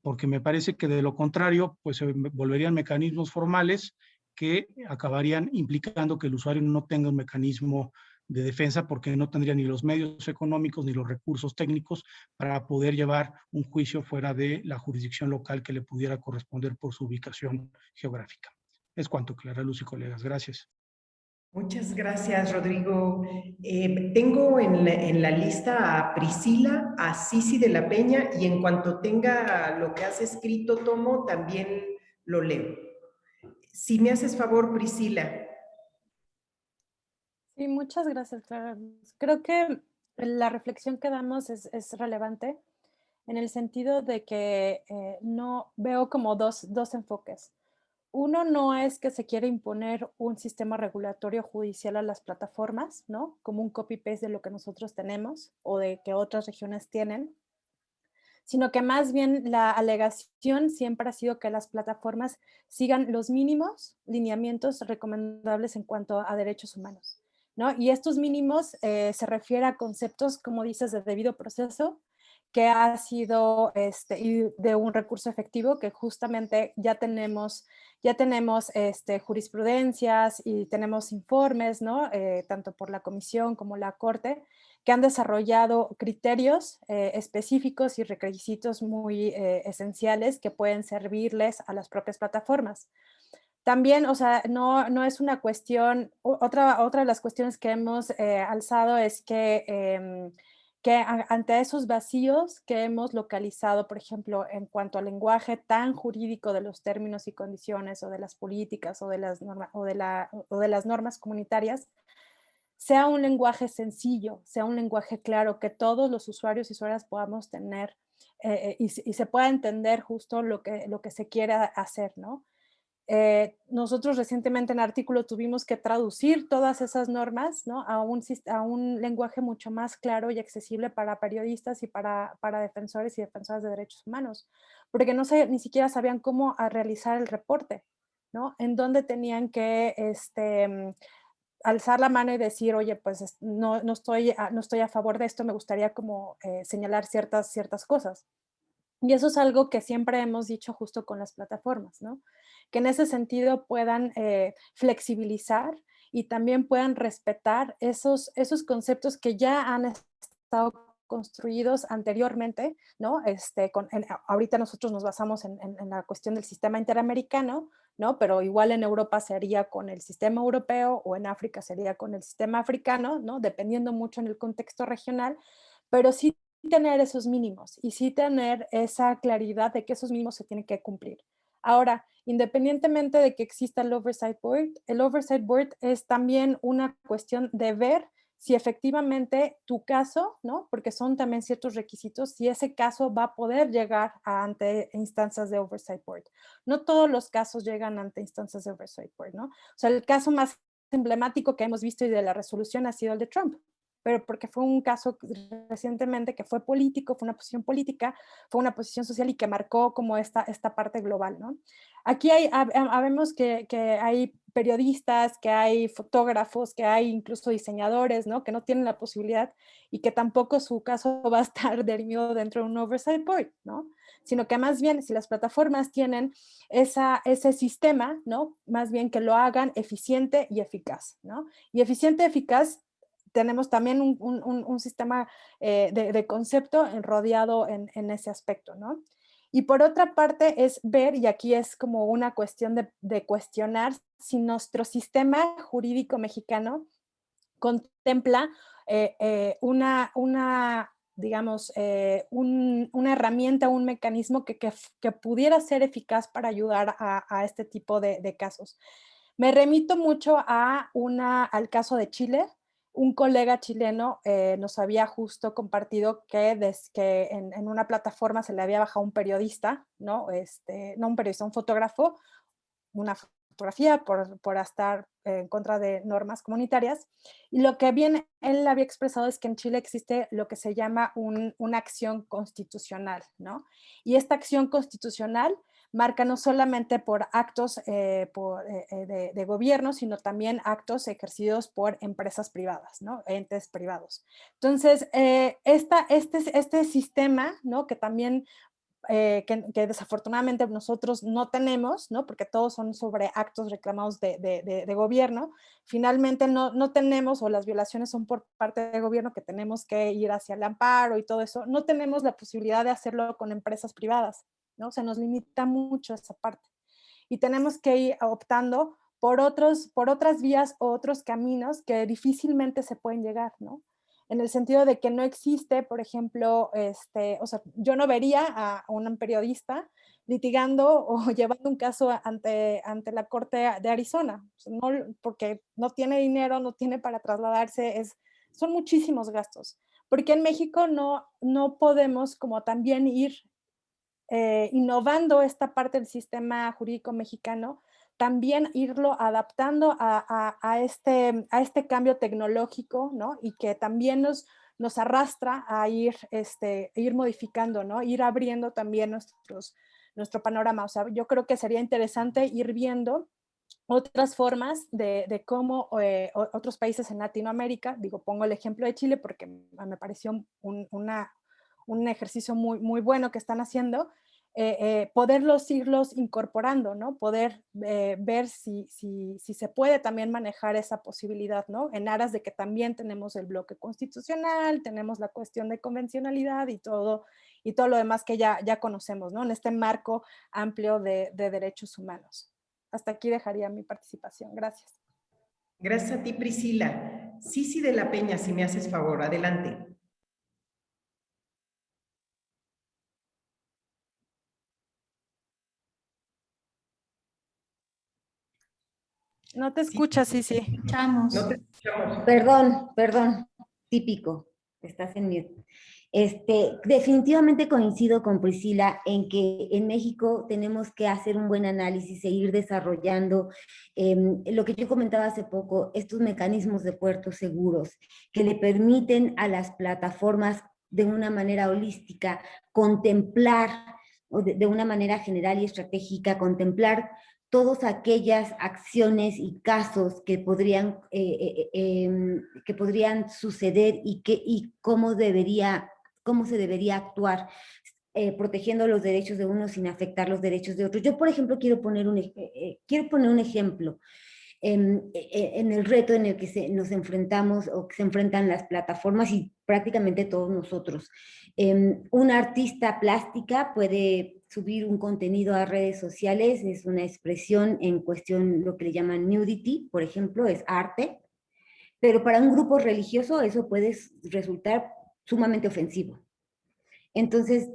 Porque me parece que de lo contrario, pues se volverían mecanismos formales que acabarían implicando que el usuario no tenga un mecanismo de defensa porque no tendría ni los medios económicos ni los recursos técnicos para poder llevar un juicio fuera de la jurisdicción local que le pudiera corresponder por su ubicación geográfica. Es cuanto, Clara Luz y colegas. Gracias. Muchas gracias, Rodrigo. Tengo en la lista a Priscila, a Sisi de la Peña, y en cuanto tenga lo que has escrito, Tomo, también lo leo. Si me haces favor, Priscila. Sí, muchas gracias, Clara. Creo que la reflexión que damos es relevante en el sentido de que no veo como dos enfoques. Uno no es que se quiera imponer un sistema regulatorio judicial a las plataformas, ¿no? Como un copy-paste de lo que nosotros tenemos o de que otras regiones tienen, sino que más bien la alegación siempre ha sido que las plataformas sigan los mínimos lineamientos recomendables en cuanto a derechos humanos, ¿no? Y estos mínimos se refiere a conceptos, como dices, de debido proceso, que ha sido y de un recurso efectivo, que justamente ya tenemos jurisprudencias y tenemos informes, ¿no? Tanto por la Comisión como la Corte, que han desarrollado criterios específicos y requisitos muy esenciales que pueden servirles a las propias plataformas. También, o sea, no es una cuestión, otra de las cuestiones que hemos alzado es que ante esos vacíos que hemos localizado, por ejemplo, en cuanto al lenguaje tan jurídico de los términos y condiciones o de las políticas o de las normas comunitarias, sea un lenguaje sencillo, sea un lenguaje claro, que todos los usuarios y usuarias podamos tener y se pueda entender justo lo que se quiere hacer, ¿no? Nosotros recientemente en Artículo tuvimos que traducir todas esas normas, ¿no? a un lenguaje mucho más claro y accesible para periodistas y para defensores y defensoras de derechos humanos, porque ni siquiera sabían cómo realizar el reporte, ¿no? En dónde tenían que alzar la mano y decir, oye, pues no estoy a favor de esto, me gustaría como señalar ciertas cosas. Y eso es algo que siempre hemos dicho justo con las plataformas, ¿no? Que en ese sentido puedan flexibilizar y también puedan respetar esos conceptos que ya han estado construidos anteriormente, ¿no? Ahorita nosotros nos basamos en la cuestión del sistema interamericano, ¿no? Pero igual en Europa sería con el sistema europeo o en África sería con el sistema africano, ¿no? Dependiendo mucho en el contexto regional, pero sí tener esos mínimos y sí tener esa claridad de que esos mínimos se tienen que cumplir. Ahora, independientemente de que exista el Oversight Board es también una cuestión de ver si efectivamente tu caso, ¿no? Porque son también ciertos requisitos, si ese caso va a poder llegar ante instancias de Oversight Board. No todos los casos llegan ante instancias de Oversight Board, ¿no? O sea, el caso más emblemático que hemos visto y de la resolución ha sido el de Trump, pero porque fue un caso recientemente que fue político, fue una posición política, fue una posición social y que marcó como esta parte global, ¿no? Aquí vemos que hay periodistas, que hay fotógrafos, que hay incluso diseñadores, ¿no? Que no tienen la posibilidad y que tampoco su caso va a estar derimido dentro de un Oversight Board, ¿no? Sino que más bien si las plataformas tienen ese sistema, ¿no? Más bien que lo hagan eficiente y eficaz, ¿no? Y eficiente y eficaz tenemos también un sistema de concepto rodeado en ese aspecto, ¿no? Y por otra parte es ver, y aquí es como una cuestión de cuestionar si nuestro sistema jurídico mexicano contempla digamos, una herramienta, un mecanismo que pudiera ser eficaz para ayudar a este tipo de casos. Me remito mucho al caso de Chile. Un colega chileno nos había justo compartido que en una plataforma se le había bajado un periodista, ¿no? No un periodista, un fotógrafo, una fotografía por estar en contra de normas comunitarias. Y lo que bien él había expresado es que en Chile existe lo que se llama una acción constitucional, ¿no? Y esta acción constitucional marca no solamente por actos de gobierno, sino también actos ejercidos por empresas privadas, ¿no? Entes privados. Entonces, este sistema, ¿no? Que también que desafortunadamente nosotros no tenemos, ¿no? Porque todos son sobre actos reclamados de gobierno. Finalmente no tenemos, o las violaciones son por parte del gobierno, que tenemos que ir hacia el amparo y todo eso. No tenemos la posibilidad de hacerlo con empresas privadas, ¿no? Se nos limita mucho esa parte. Y tenemos que ir optando por otras vías o otros caminos que difícilmente se pueden llegar, ¿no? En el sentido de que no existe, por ejemplo, o sea, yo no vería a un periodista litigando o llevando un caso ante la Corte de Arizona, o sea, no, porque no tiene dinero, no tiene para trasladarse, son muchísimos gastos. Porque en México no podemos como también ir innovando esta parte del sistema jurídico mexicano, también irlo adaptando a este cambio tecnológico, ¿no? Y que también nos arrastra a ir modificando, ¿no? Ir abriendo también nuestro panorama. O sea, yo creo que sería interesante ir viendo otras formas de cómo otros países en Latinoamérica, digo, pongo el ejemplo de Chile porque me pareció un ejercicio muy, muy bueno que están haciendo, poderlos irlos incorporando, ¿no? Poder ver si se puede también manejar esa posibilidad, ¿no? En aras de que también tenemos el bloque constitucional, tenemos la cuestión de convencionalidad y todo lo demás que ya conocemos, ¿no? En este marco amplio de derechos humanos. Hasta aquí dejaría mi participación. Gracias. Gracias a ti, Priscila. Sisi de la Peña, si me haces favor, adelante. No te escuchas, sí. Escuchamos. No te escuchamos. Perdón, típico, estás en mute. Definitivamente coincido con Priscila en que en México tenemos que hacer un buen análisis e ir desarrollando lo que yo comentaba hace poco, estos mecanismos de puertos seguros que le permiten a las plataformas de una manera holística contemplar, o de una manera general y estratégica, contemplar todas aquellas acciones y casos que podrían suceder y cómo se debería actuar, protegiendo los derechos de unos sin afectar los derechos de otros. Yo, por ejemplo, quiero poner un ejemplo. En el reto en el que nos enfrentamos o que se enfrentan las plataformas y prácticamente todos nosotros. Una artista plástica puede subir un contenido a redes sociales, es una expresión en cuestión, lo que le llaman nudity, por ejemplo, es arte, pero para un grupo religioso eso puede resultar sumamente ofensivo. Entonces,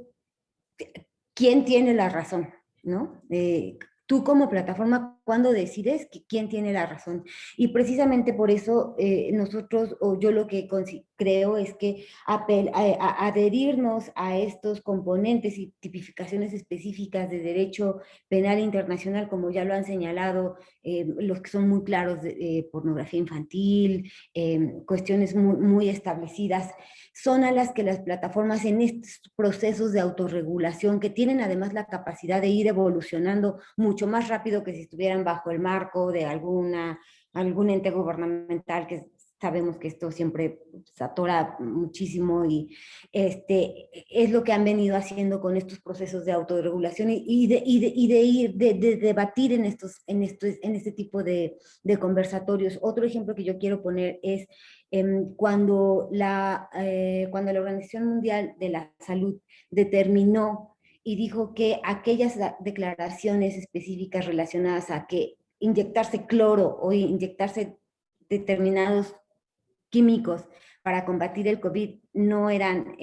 ¿quién tiene la razón? ¿No? Tú como plataforma, ¿cuándo decides quién tiene la razón? Y precisamente por eso nosotros, o yo lo que creo es que adherirnos a estos componentes y tipificaciones específicas de derecho penal internacional, como ya lo han señalado, los que son muy claros de pornografía infantil, cuestiones muy, muy establecidas, son a las que las plataformas en estos procesos de autorregulación, que tienen además la capacidad de ir evolucionando mucho más rápido que si estuvieran bajo el marco de algún ente gubernamental, que sabemos que esto siempre se atora muchísimo, y es lo que han venido haciendo con estos procesos de autorregulación y de debatir en este tipo de conversatorios. Otro ejemplo que yo quiero poner es cuando la Organización Mundial de la Salud determinó y dijo que aquellas declaraciones específicas relacionadas a que inyectarse cloro o inyectarse determinados químicos para combatir el COVID no eran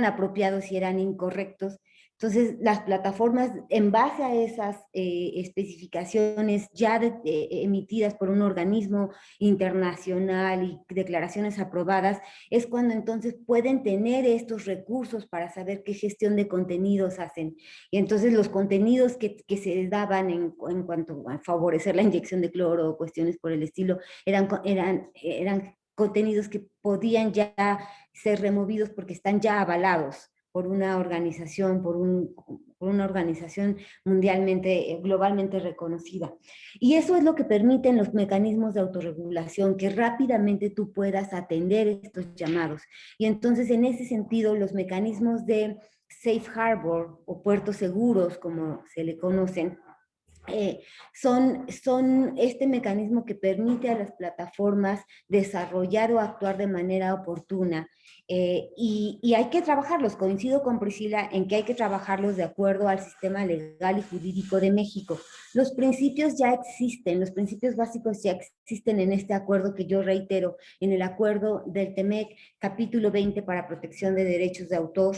apropiados y eran incorrectos. Entonces, las plataformas, en base a esas especificaciones ya emitidas por un organismo internacional y declaraciones aprobadas, es cuando entonces pueden tener estos recursos para saber qué gestión de contenidos hacen. Y entonces los contenidos que se daban en cuanto a favorecer la inyección de cloro o cuestiones por el estilo, eran contenidos que podían ya ser removidos porque están ya avalados por una organización, por una organización globalmente reconocida. Y eso es lo que permiten los mecanismos de autorregulación, que rápidamente tú puedas atender estos llamados. Y entonces, en ese sentido, los mecanismos de safe harbor o puertos seguros, como se le conocen, son este mecanismo que permite a las plataformas desarrollar o actuar de manera oportuna. Y hay que trabajarlos, coincido con Priscila en que hay que trabajarlos de acuerdo al sistema legal y jurídico de México. Los principios ya existen, los principios básicos ya existen en este acuerdo que yo reitero, en el acuerdo del TEMEC, capítulo 20 para protección de derechos de autor,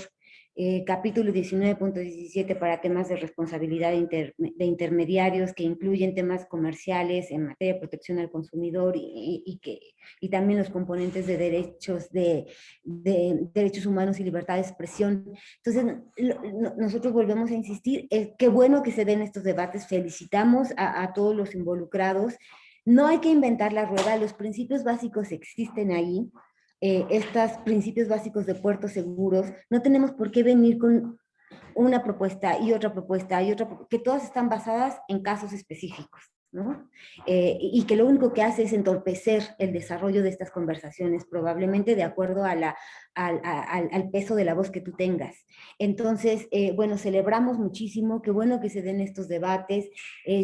capítulo 19.17 para temas de responsabilidad de intermediarios que incluyen temas comerciales en materia de protección al consumidor y también los componentes de derechos humanos y libertad de expresión. Entonces, nosotros volvemos a insistir, qué bueno que se den estos debates, felicitamos a todos los involucrados. No hay que inventar la rueda, los principios básicos existen ahí. Estos principios básicos de puertos seguros, no tenemos por qué venir con una propuesta y otra propuesta y otra, que todas están basadas en casos específicos, ¿no? Y que lo único que hace es entorpecer el desarrollo de estas conversaciones, probablemente de acuerdo a al peso de la voz que tú tengas. Entonces, bueno, celebramos muchísimo, qué bueno que se den estos debates,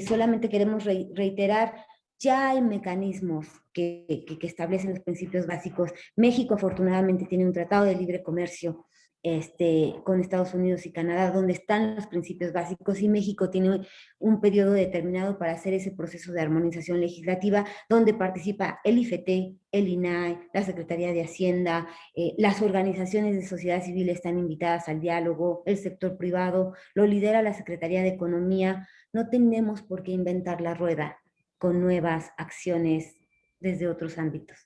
solamente queremos reiterar, ya hay mecanismos que establecen los principios básicos. México afortunadamente tiene un tratado de libre comercio con Estados Unidos y Canadá, donde están los principios básicos, y México tiene un periodo determinado para hacer ese proceso de armonización legislativa, donde participa el IFT, el INAI, la Secretaría de Hacienda, las organizaciones de sociedad civil están invitadas al diálogo, el sector privado, lo lidera la Secretaría de Economía. No tenemos por qué inventar la rueda con nuevas acciones desde otros ámbitos.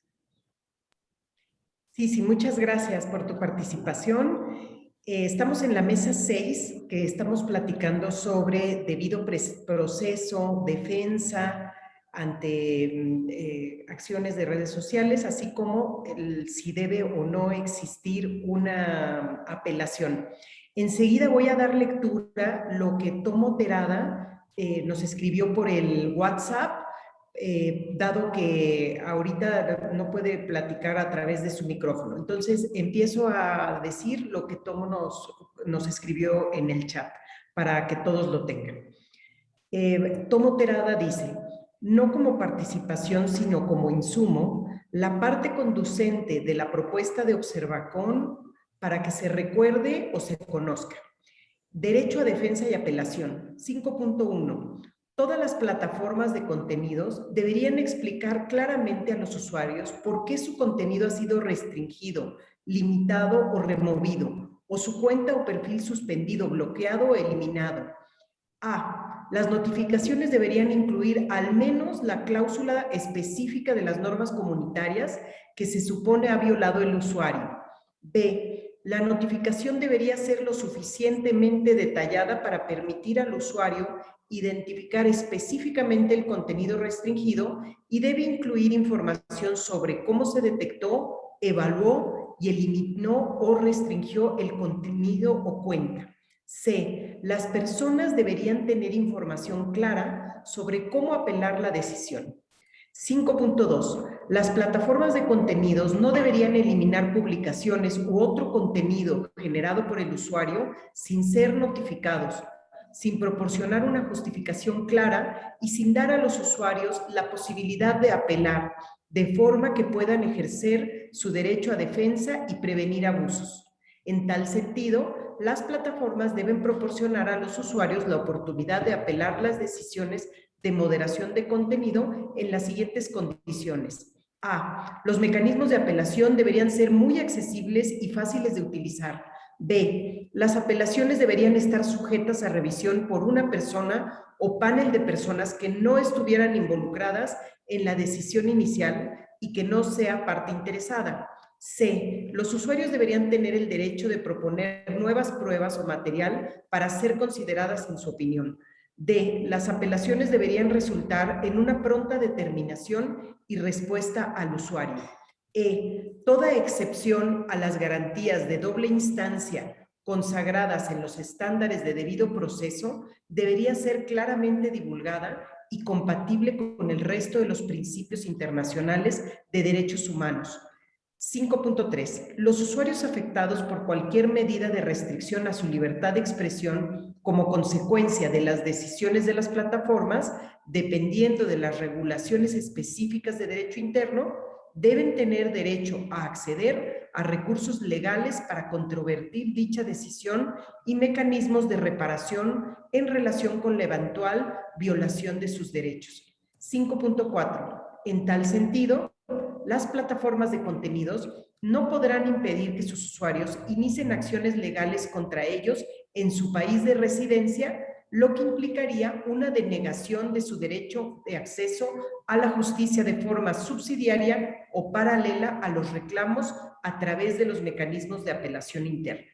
Sí, muchas gracias por tu participación. Estamos en la mesa 6, que estamos platicando sobre debido proceso, defensa ante acciones de redes sociales, así como si debe o no existir una apelación. Enseguida voy a dar lectura lo que Tomo Terada nos escribió por el WhatsApp, dado que ahorita no puede platicar a través de su micrófono. Entonces, empiezo a decir lo que Tomo nos escribió en el chat, para que todos lo tengan. Tomo Terada dice, no como participación, sino como insumo, la parte conducente de la propuesta de Observacón para que se recuerde o se conozca. Derecho a defensa y apelación. 5.1. Todas las plataformas de contenidos deberían explicar claramente a los usuarios por qué su contenido ha sido restringido, limitado o removido, o su cuenta o perfil suspendido, bloqueado o eliminado. A. Las notificaciones deberían incluir al menos la cláusula específica de las normas comunitarias que se supone ha violado el usuario. B. La notificación debería ser lo suficientemente detallada para permitir al usuario identificar específicamente el contenido restringido y debe incluir información sobre cómo se detectó, evaluó y eliminó o restringió el contenido o cuenta. C. Las personas deberían tener información clara sobre cómo apelar la decisión. 5.2. Las plataformas de contenidos no deberían eliminar publicaciones u otro contenido generado por el usuario sin ser notificados, sin proporcionar una justificación clara y sin dar a los usuarios la posibilidad de apelar, de forma que puedan ejercer su derecho a defensa y prevenir abusos. En tal sentido, las plataformas deben proporcionar a los usuarios la oportunidad de apelar las decisiones de moderación de contenido en las siguientes condiciones. A. Los mecanismos de apelación deberían ser muy accesibles y fáciles de utilizar. B. Las apelaciones deberían estar sujetas a revisión por una persona o panel de personas que no estuvieran involucradas en la decisión inicial y que no sea parte interesada. C. Los usuarios deberían tener el derecho de proponer nuevas pruebas o material para ser consideradas en su opinión. D. Las apelaciones deberían resultar en una pronta determinación y respuesta al usuario. E. Toda excepción a las garantías de doble instancia consagradas en los estándares de debido proceso debería ser claramente divulgada y compatible con el resto de los principios internacionales de derechos humanos. 5.3. Los usuarios afectados por cualquier medida de restricción a su libertad de expresión como consecuencia de las decisiones de las plataformas, dependiendo de las regulaciones específicas de derecho interno, deben tener derecho a acceder a recursos legales para controvertir dicha decisión y mecanismos de reparación en relación con la eventual violación de sus derechos. 5.4. En tal sentido, las plataformas de contenidos no podrán impedir que sus usuarios inicien acciones legales contra ellos en su país de residencia, lo que implicaría una denegación de su derecho de acceso a la justicia de forma subsidiaria o paralela a los reclamos a través de los mecanismos de apelación interna.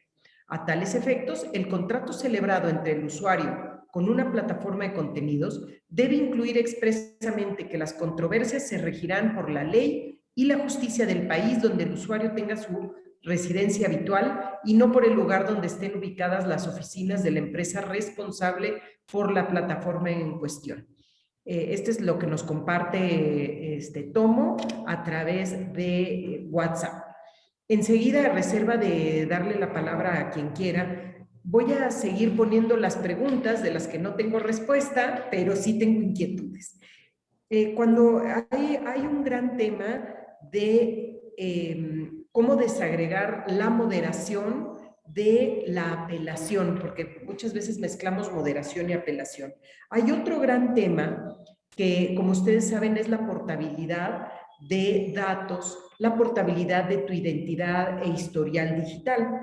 A tales efectos, el contrato celebrado entre el usuario con una plataforma de contenidos debe incluir expresamente que las controversias se regirán por la ley y la justicia del país donde el usuario tenga su residencia habitual y no por el lugar donde estén ubicadas las oficinas de la empresa responsable por la plataforma en cuestión. Este es lo que nos comparte Tomo a través de WhatsApp. Enseguida, a reserva de darle la palabra a quien quiera, voy a seguir poniendo las preguntas de las que no tengo respuesta, pero sí tengo inquietudes. Cuando hay un gran tema de cómo desagregar la moderación de la apelación, porque muchas veces mezclamos moderación y apelación. Hay otro gran tema que, como ustedes saben, es la portabilidad de datos, la portabilidad de tu identidad e historial digital.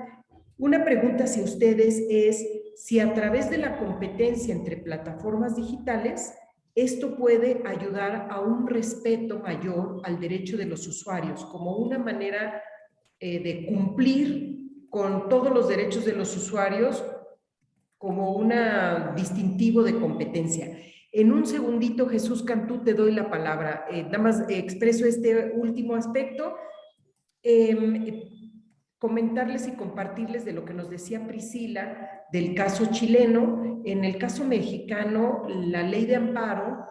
Una pregunta hacia ustedes es si a través de la competencia entre plataformas digitales, esto puede ayudar a un respeto mayor al derecho de los usuarios, como una manera de cumplir con todos los derechos de los usuarios como un distintivo de competencia. En un segundito, Jesús Cantú, te doy la palabra. Nada más expreso este último aspecto. Comentarles y compartirles de lo que nos decía Priscila del caso chileno. En el caso mexicano, la ley de amparo,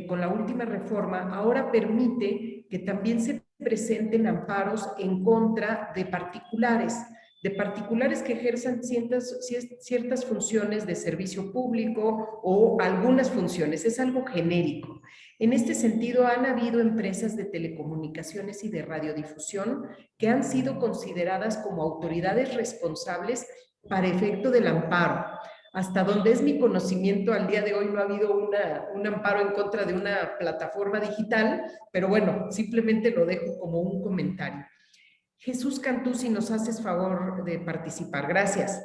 con la última reforma, ahora permite que también se presenten amparos en contra de particulares que ejerzan ciertas funciones de servicio público o algunas funciones. Es algo genérico. En este sentido, han habido empresas de telecomunicaciones y de radiodifusión que han sido consideradas como autoridades responsables para efecto del amparo. Hasta donde es mi conocimiento, al día de hoy no ha habido un amparo en contra de una plataforma digital, pero bueno, simplemente lo dejo como un comentario. Jesús Cantú, si nos haces favor de participar. Gracias.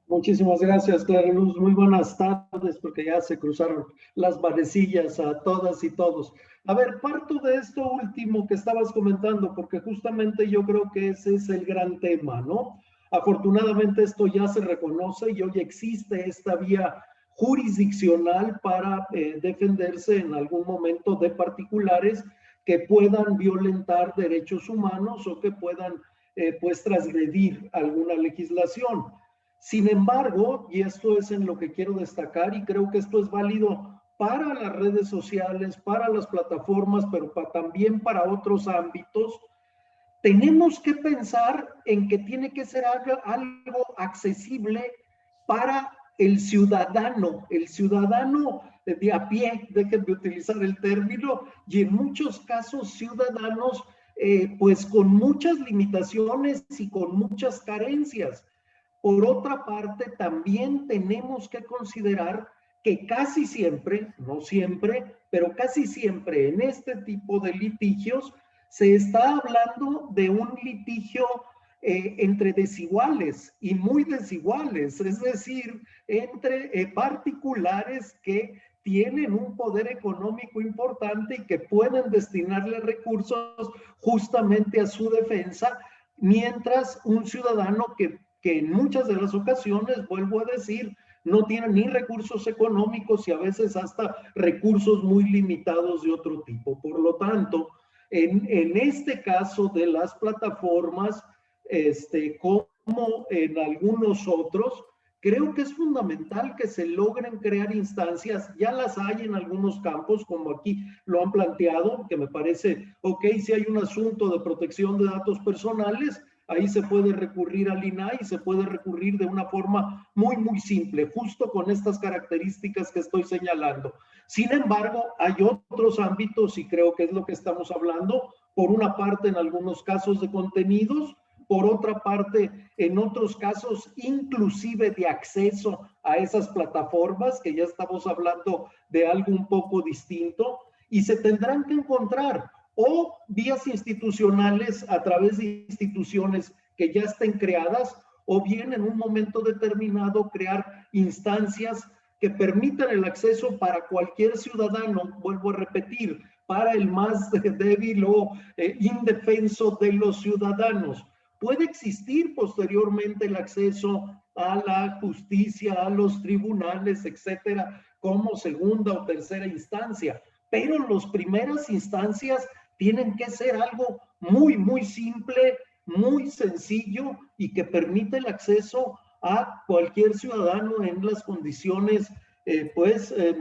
Muchísimas gracias, Clara Luz. Muy buenas tardes, porque ya se cruzaron las manecillas a todas y todos. A ver, parto de esto último que estabas comentando, porque justamente yo creo que ese es el gran tema, ¿no? Afortunadamente esto ya se reconoce y hoy existe esta vía jurisdiccional para defenderse en algún momento de particulares que puedan violentar derechos humanos o que puedan pues transgredir alguna legislación. Sin embargo, y esto es en lo que quiero destacar, y creo que esto es válido para las redes sociales, para las plataformas, pero también para otros ámbitos, tenemos que pensar en que tiene que ser algo accesible para el ciudadano de a pie, déjenme utilizar el término, y en muchos casos ciudadanos pues con muchas limitaciones y con muchas carencias. Por otra parte, también tenemos que considerar que casi siempre, no siempre, pero casi siempre en este tipo de litigios se está hablando de un litigio entre desiguales y muy desiguales, es decir, entre particulares que tienen un poder económico importante y que pueden destinarle recursos justamente a su defensa, mientras un ciudadano que en muchas de las ocasiones, vuelvo a decir, no tiene ni recursos económicos y a veces hasta recursos muy limitados de otro tipo. Por lo tanto, en este caso de las plataformas, como en algunos otros, Creo que es fundamental que se logren crear instancias, ya las hay en algunos campos, como aquí lo han planteado, que me parece, ok, si hay un asunto de protección de datos personales, ahí se puede recurrir al INAI, se puede recurrir de una forma muy simple, justo con estas características que estoy señalando. Sin embargo, hay otros ámbitos, y creo que es lo que estamos hablando, por una parte en algunos casos de contenidos, por otra parte, en otros casos, inclusive de acceso a esas plataformas, que ya estamos hablando de algo un poco distinto, y se tendrán que encontrar o vías institucionales a través de instituciones que ya estén creadas, o bien en un momento determinado crear instancias que permitan el acceso para cualquier ciudadano, vuelvo a repetir, para el más débil o indefenso de los ciudadanos. Puede existir posteriormente el acceso a la justicia, a los tribunales, etcétera, como segunda o tercera instancia, pero las primeras instancias tienen que ser algo muy simple, muy sencillo y que permite el acceso a cualquier ciudadano en las condiciones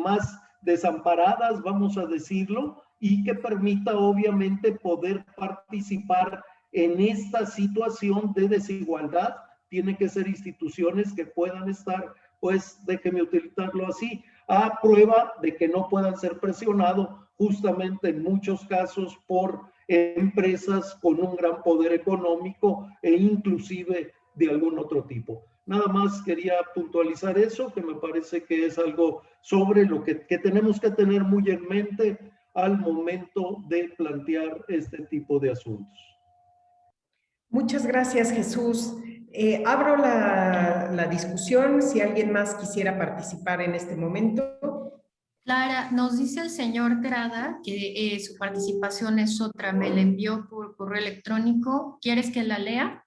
más desamparadas, vamos a decirlo, y que permita obviamente poder participar en esta situación de desigualdad. Tienen que ser instituciones que puedan estar, pues déjeme utilizarlo así, a prueba de que no puedan ser presionados justamente en muchos casos por empresas con un gran poder económico e inclusive de algún otro tipo. Nada más quería puntualizar eso, que me parece que es algo sobre lo que tenemos que tener muy en mente al momento de plantear este tipo de asuntos. Muchas gracias, Jesús. Abro la discusión. Si alguien más quisiera participar en este momento. Clara, nos dice el señor Terada que su participación es otra. Me la envió por correo electrónico. ¿Quieres que la lea?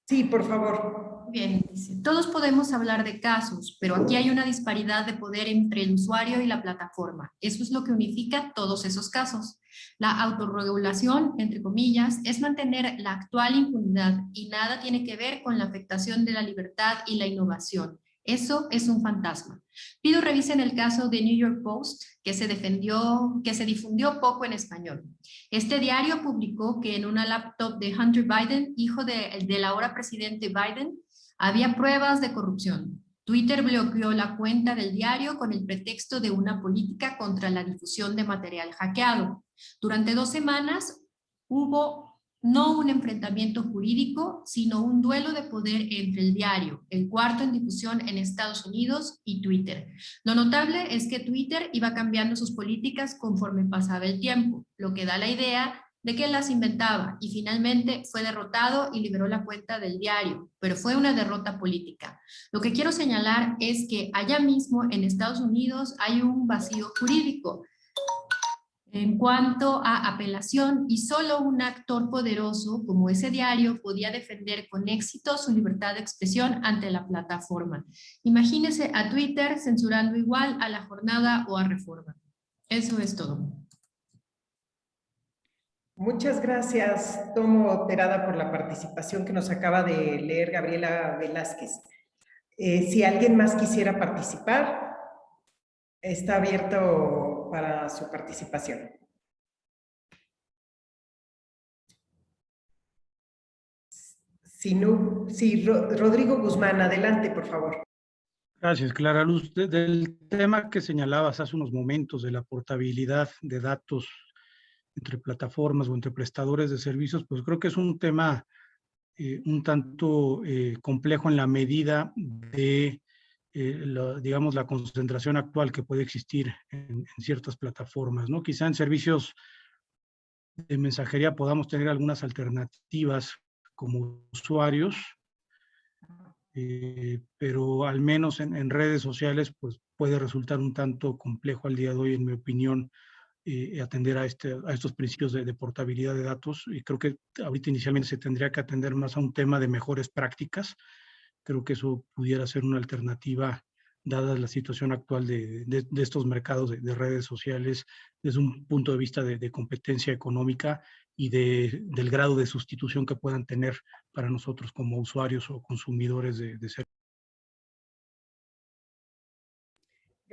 Sí, por favor. Bien, dice, todos podemos hablar de casos, pero aquí hay una disparidad de poder entre el usuario y la plataforma. Eso es lo que unifica todos esos casos. La autorregulación, entre comillas, es mantener la actual impunidad y nada tiene que ver con la afectación de la libertad y la innovación. Eso es un fantasma. Pido revisen el caso de New York Post, que se difundió poco en español. Este diario publicó que en una laptop de Hunter Biden, hijo del ahora presidente Biden, había pruebas de corrupción. Twitter bloqueó la cuenta del diario con el pretexto de una política contra la difusión de material hackeado. Durante 2 semanas hubo no un enfrentamiento jurídico, sino un duelo de poder entre el diario, el cuarto en difusión en Estados Unidos, y Twitter. Lo notable es que Twitter iba cambiando sus políticas conforme pasaba el tiempo, lo que da la idea de que las inventaba y finalmente fue derrotado y liberó la cuenta del diario, pero fue una derrota política. Lo que quiero señalar es que allá mismo en Estados Unidos hay un vacío jurídico en cuanto a apelación y solo un actor poderoso como ese diario podía defender con éxito su libertad de expresión ante la plataforma. Imagínese a Twitter censurando igual a La Jornada o a Reforma. Eso es todo. Muchas gracias, Tomo Terada, por la participación que nos acaba de leer Gabriela Velázquez. Si alguien más quisiera participar, está abierto para su participación. Rodrigo Guzmán, adelante, por favor. Gracias, Clara Luz. Del tema que señalabas hace unos momentos de la portabilidad de datos entre plataformas o entre prestadores de servicios, pues creo que es un tema un tanto complejo en la medida de, digamos, la concentración actual que puede existir en ciertas plataformas, ¿no? Quizá en servicios de mensajería podamos tener algunas alternativas como usuarios, pero al menos en redes sociales pues puede resultar un tanto complejo al día de hoy, en mi opinión, atender a estos principios de portabilidad de datos, y creo que ahorita inicialmente se tendría que atender más a un tema de mejores prácticas. Creo que eso pudiera ser una alternativa dada la situación actual de estos mercados de redes sociales desde un punto de vista de competencia económica y del grado de sustitución que puedan tener para nosotros como usuarios o consumidores de servicios.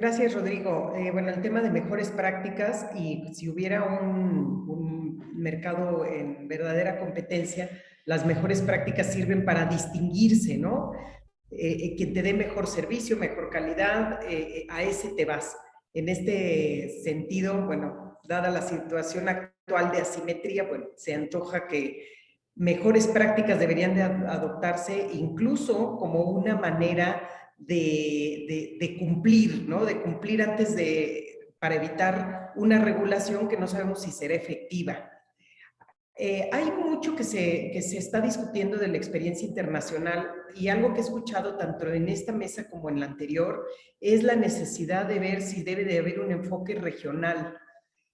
Gracias, Rodrigo. Bueno, el tema de mejores prácticas y si hubiera un mercado en verdadera competencia, las mejores prácticas sirven para distinguirse, ¿no? Quien te dé mejor servicio, mejor calidad, a ese te vas. En este sentido, bueno, dada la situación actual de asimetría, bueno, se antoja que mejores prácticas deberían de adoptarse incluso como una manera de cumplir, ¿no? De cumplir antes para evitar una regulación que no sabemos si será efectiva. Hay mucho que se está discutiendo de la experiencia internacional y algo que he escuchado tanto en esta mesa como en la anterior es la necesidad de ver si debe de haber un enfoque regional.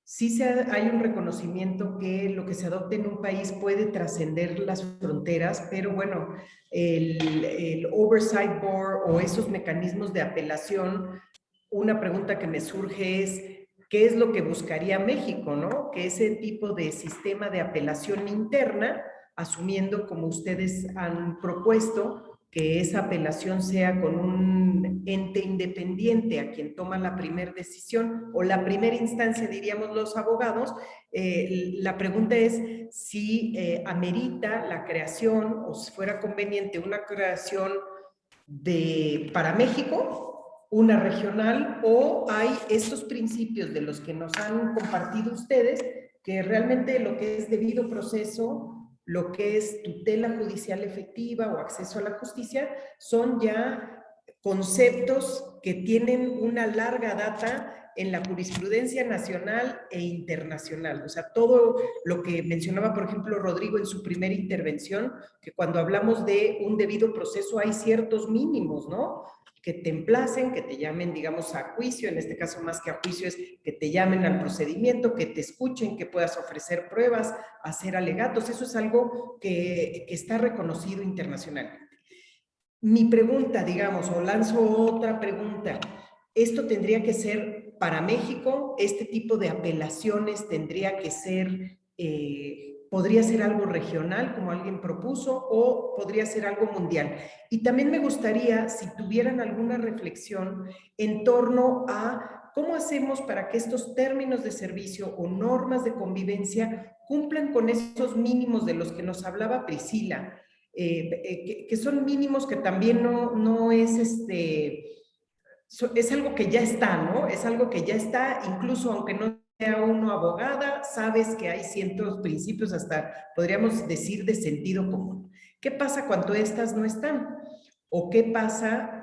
Sí hay un reconocimiento que lo que se adopte en un país puede trascender las fronteras, pero bueno, el Oversight Board o esos mecanismos de apelación, una pregunta que me surge es, ¿qué es lo que buscaría México, no? Que ese tipo de sistema de apelación interna, asumiendo como ustedes han propuesto, que esa apelación sea con un ente independiente a quien toma la primera decisión o la primera instancia, diríamos los abogados, la pregunta es si amerita la creación o si fuera conveniente una creación para México, una regional, o hay estos principios de los que nos han compartido ustedes, que realmente lo que es debido proceso, lo que es tutela judicial efectiva o acceso a la justicia, son ya conceptos que tienen una larga data en la jurisprudencia nacional e internacional. O sea, todo lo que mencionaba, por ejemplo, Rodrigo en su primera intervención, que cuando hablamos de un debido proceso hay ciertos mínimos, ¿no? Que te emplacen, que te llamen, digamos, a juicio, en este caso más que a juicio es que te llamen al procedimiento, que te escuchen, que puedas ofrecer pruebas, hacer alegatos. Eso es algo que está reconocido internacionalmente. Mi pregunta, digamos, o lanzo otra pregunta, ¿esto tendría que ser para México? ¿Este tipo de apelaciones tendría que ser, podría ser algo regional, como alguien propuso, o podría ser algo mundial? Y también me gustaría, si tuvieran alguna reflexión en torno a cómo hacemos para que estos términos de servicio o normas de convivencia cumplan con esos mínimos de los que nos hablaba Priscila, que son mínimos que también no es es algo que ya está, ¿no? Es algo que ya está, incluso aunque no sea uno abogada, sabes que hay ciertos principios, hasta podríamos decir de sentido común. ¿Qué pasa cuando estas no están? ¿O qué pasa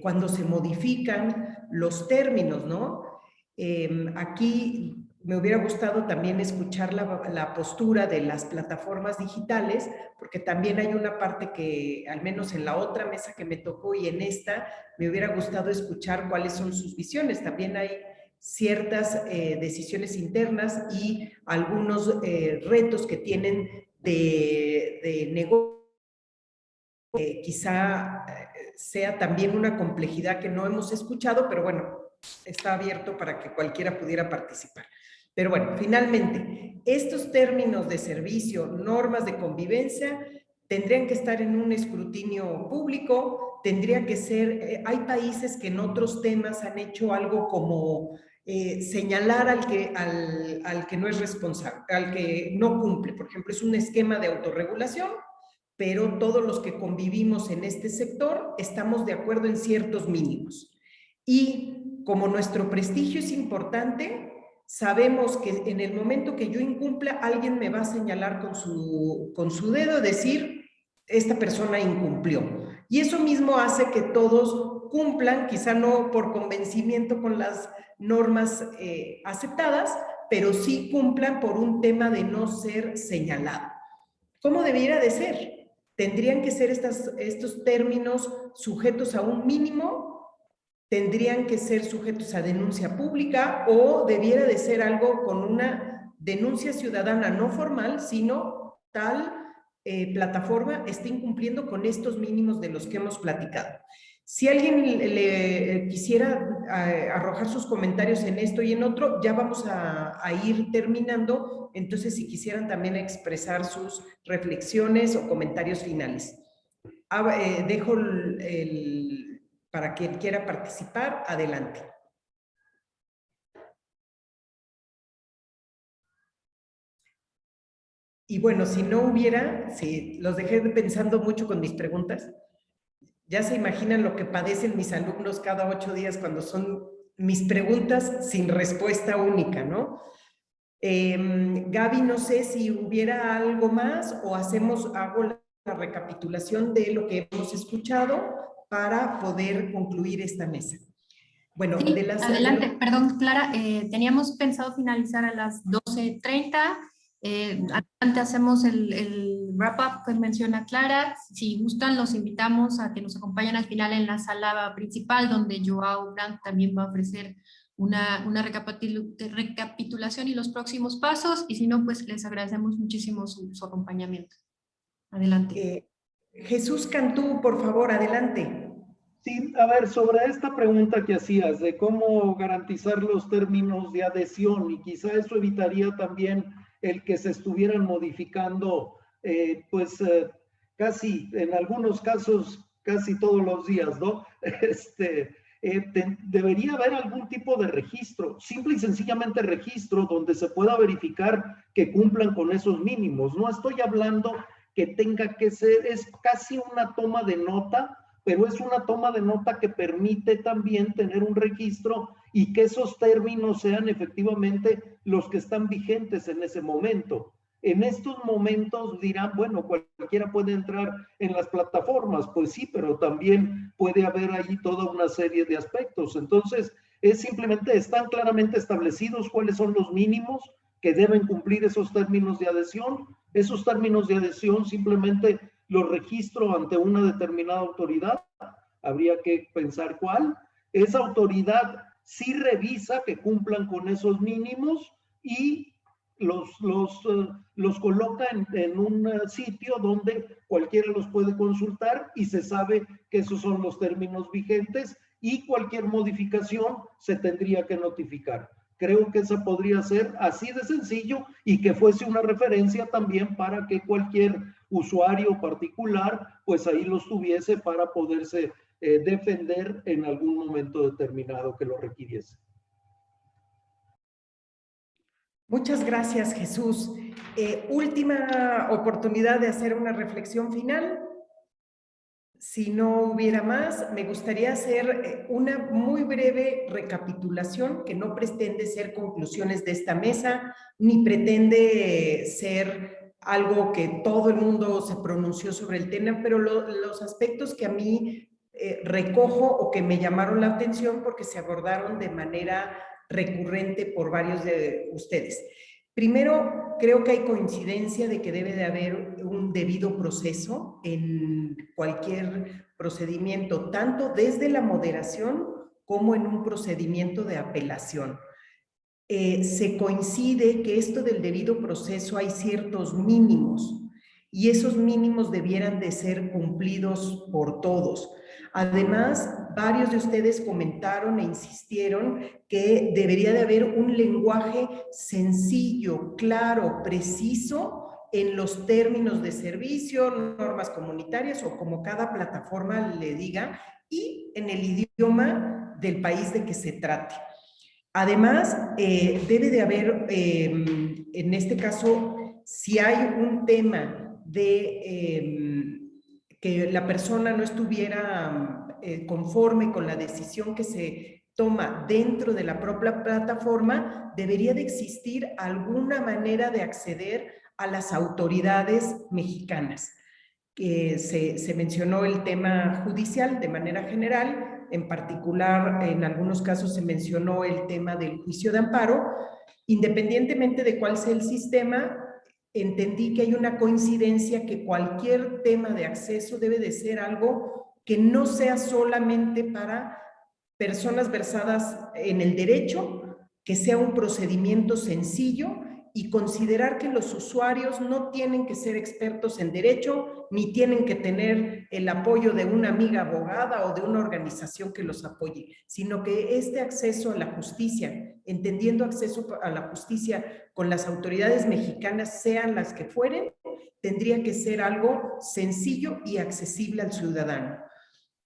cuando se modifican los términos, ¿no? Aquí me hubiera gustado también escuchar la postura de las plataformas digitales, porque también hay una parte que, al menos en la otra mesa que me tocó y en esta, me hubiera gustado escuchar cuáles son sus visiones. También hay ciertas decisiones internas y algunos retos que tienen de negocio. Quizá sea también una complejidad que no hemos escuchado, pero bueno, está abierto para que cualquiera pudiera participar. Pero bueno, finalmente, estos términos de servicio, normas de convivencia, tendrían que estar en un escrutinio público, tendría que ser, hay países que en otros temas han hecho algo como señalar al que no es responsable, al que no cumple. Por ejemplo, es un esquema de autorregulación, pero todos los que convivimos en este sector estamos de acuerdo en ciertos mínimos. Y como nuestro prestigio es importante, sabemos que en el momento que yo incumpla, alguien me va a señalar con su dedo, decir, esta persona incumplió. Y eso mismo hace que todos cumplan, quizá no por convencimiento con las normas aceptadas, pero sí cumplan por un tema de no ser señalado. ¿Cómo debiera de ser? ¿Tendrían que ser estos términos sujetos a un mínimo? ¿Tendrían que ser sujetos a denuncia pública o debiera de ser algo con una denuncia ciudadana no formal, sino tal plataforma esté incumpliendo con estos mínimos de los que hemos platicado? Si alguien le quisiera arrojar sus comentarios en esto y en otro, ya vamos a ir terminando. Entonces, si quisieran también expresar sus reflexiones o comentarios finales. Dejo para quien quiera participar, adelante. Y bueno, si no hubiera, si los dejé pensando mucho con mis preguntas, ya se imaginan lo que padecen mis alumnos cada 8 días cuando son mis preguntas sin respuesta única, ¿no? Gaby, no sé si hubiera algo más o hago la recapitulación de lo que hemos escuchado para poder concluir esta mesa. Bueno, sí, adelante, perdón, Clara, teníamos pensado finalizar a las 12:30. Adelante hacemos el wrap-up que menciona Clara. Si gustan, los invitamos a que nos acompañen al final en la sala principal, donde Joao Blanc también va a ofrecer una recapitulación y los próximos pasos, y si no, pues les agradecemos muchísimo su acompañamiento. Adelante. Jesús Cantú, por favor, adelante. Sí, a ver, sobre esta pregunta que hacías de cómo garantizar los términos de adhesión, y quizá eso evitaría también el que se estuvieran modificando, casi, en algunos casos, casi todos los días, ¿no? Debería haber algún tipo de registro, simple y sencillamente registro, donde se pueda verificar que cumplan con esos mínimos. No estoy hablando que tenga que ser, es casi una toma de nota, pero es una toma de nota que permite también tener un registro y que esos términos sean efectivamente los que están vigentes en ese momento. En estos momentos dirán, bueno, cualquiera puede entrar en las plataformas, pues sí, pero también puede haber ahí toda una serie de aspectos. Entonces, simplemente están claramente establecidos cuáles son los mínimos que deben cumplir esos términos de adhesión. Esos términos de adhesión simplemente los registro ante una determinada autoridad, habría que pensar cuál. Esa autoridad sí revisa que cumplan con esos mínimos y los coloca en un sitio donde cualquiera los puede consultar y se sabe que esos son los términos vigentes y cualquier modificación se tendría que notificar. Creo que esa podría ser así de sencillo y que fuese una referencia también para que cualquier usuario particular, pues ahí los tuviese para poderse defender en algún momento determinado que lo requiriese. Muchas gracias, Jesús. Última oportunidad de hacer una reflexión final. Si no hubiera más, me gustaría hacer una muy breve recapitulación que no pretende ser conclusiones de esta mesa, ni pretende ser algo que todo el mundo se pronunció sobre el tema, pero los aspectos que a mí recojo o que me llamaron la atención porque se abordaron de manera recurrente por varios de ustedes. Primero, creo que hay coincidencia de que debe de haber un debido proceso en cualquier procedimiento, tanto desde la moderación como en un procedimiento de apelación. Se coincide que esto del debido proceso hay ciertos mínimos y esos mínimos debieran de ser cumplidos por todos. Además, varios de ustedes comentaron e insistieron que debería de haber un lenguaje sencillo, claro, preciso en los términos de servicio, normas comunitarias o como cada plataforma le diga, y en el idioma del país de que se trate. Además, debe de haber, en este caso, si hay un tema de que la persona no estuviera conforme con la decisión que se toma dentro de la propia plataforma, debería de existir alguna manera de acceder a las autoridades mexicanas. Se mencionó el tema judicial de manera general, en particular en algunos casos se mencionó el tema del juicio de amparo. Independientemente de cuál sea el sistema, entendí que hay una coincidencia que cualquier tema de acceso debe de ser algo que no sea solamente para personas versadas en el derecho, que sea un procedimiento sencillo y considerar que los usuarios no tienen que ser expertos en derecho, ni tienen que tener el apoyo de una amiga abogada o de una organización que los apoye, sino que este acceso a la justicia, entendiendo acceso a la justicia con las autoridades mexicanas, sean las que fueren, tendría que ser algo sencillo y accesible al ciudadano.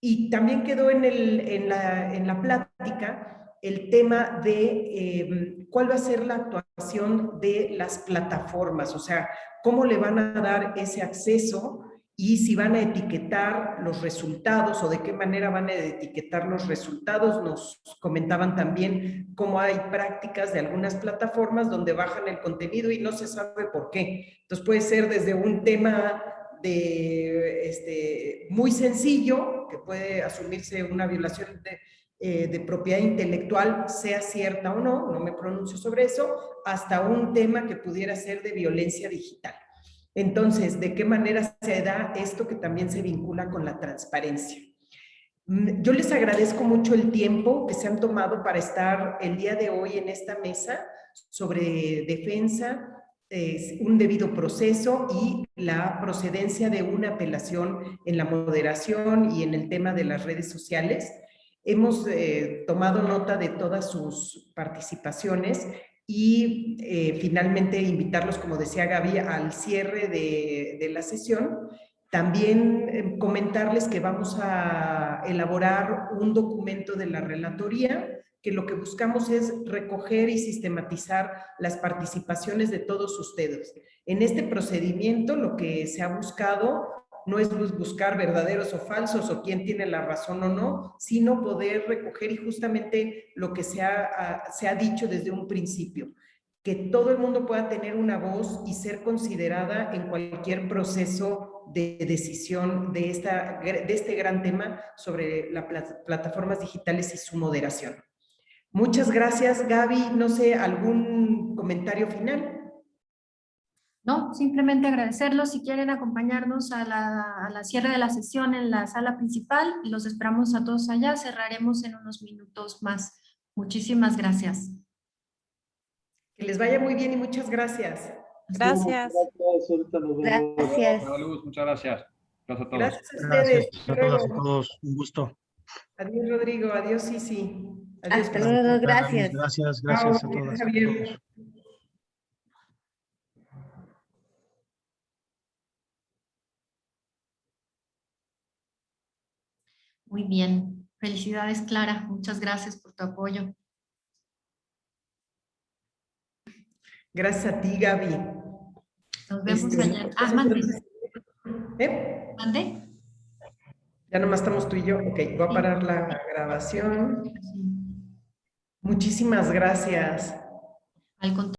Y también quedó en la plática el tema de cuál va a ser la actuación situación de las plataformas, o sea, cómo le van a dar ese acceso y si van a etiquetar los resultados o de qué manera van a etiquetar los resultados. Nos comentaban también cómo hay prácticas de algunas plataformas donde bajan el contenido y no se sabe por qué. Entonces puede ser desde un tema muy sencillo, que puede asumirse una violación de propiedad intelectual, sea cierta o no, no me pronuncio sobre eso, hasta un tema que pudiera ser de violencia digital. Entonces, ¿de qué manera se da esto que también se vincula con la transparencia? Yo les agradezco mucho el tiempo que se han tomado para estar el día de hoy en esta mesa sobre defensa, un debido proceso y la procedencia de una apelación en la moderación y en el tema de las redes sociales. Hemos tomado nota de todas sus participaciones y finalmente invitarlos, como decía Gaby, al cierre de la sesión. También comentarles que vamos a elaborar un documento de la relatoría, que lo que buscamos es recoger y sistematizar las participaciones de todos ustedes. En este procedimiento lo que se ha buscado no es buscar verdaderos o falsos o quién tiene la razón o no, sino poder recoger y justamente lo que se ha dicho desde un principio, que todo el mundo pueda tener una voz y ser considerada en cualquier proceso de decisión de este gran tema sobre las plataformas digitales y su moderación. Muchas gracias, Gaby. No sé, ¿algún comentario final? No, simplemente agradecerlos. Si quieren acompañarnos a la cierre de la sesión en la sala principal, los esperamos a todos allá. Cerraremos en unos minutos más. Muchísimas gracias. Que les vaya muy bien y muchas gracias. Gracias. Gracias. Muchas gracias. Gracias a todos. Gracias a ustedes. Gracias a todas y todos. Un gusto. Adiós, Rodrigo. Adiós, Sisi. Adiós. Hasta luego, gracias. Gracias a todas. Javier. Muy bien. Felicidades, Clara. Muchas gracias por tu apoyo. Gracias a ti, Gaby. Nos vemos allá. Mande. ¿Mande? Ya nomás estamos tú y yo. Ok, voy a parar la grabación. Muchísimas gracias. Al contrario.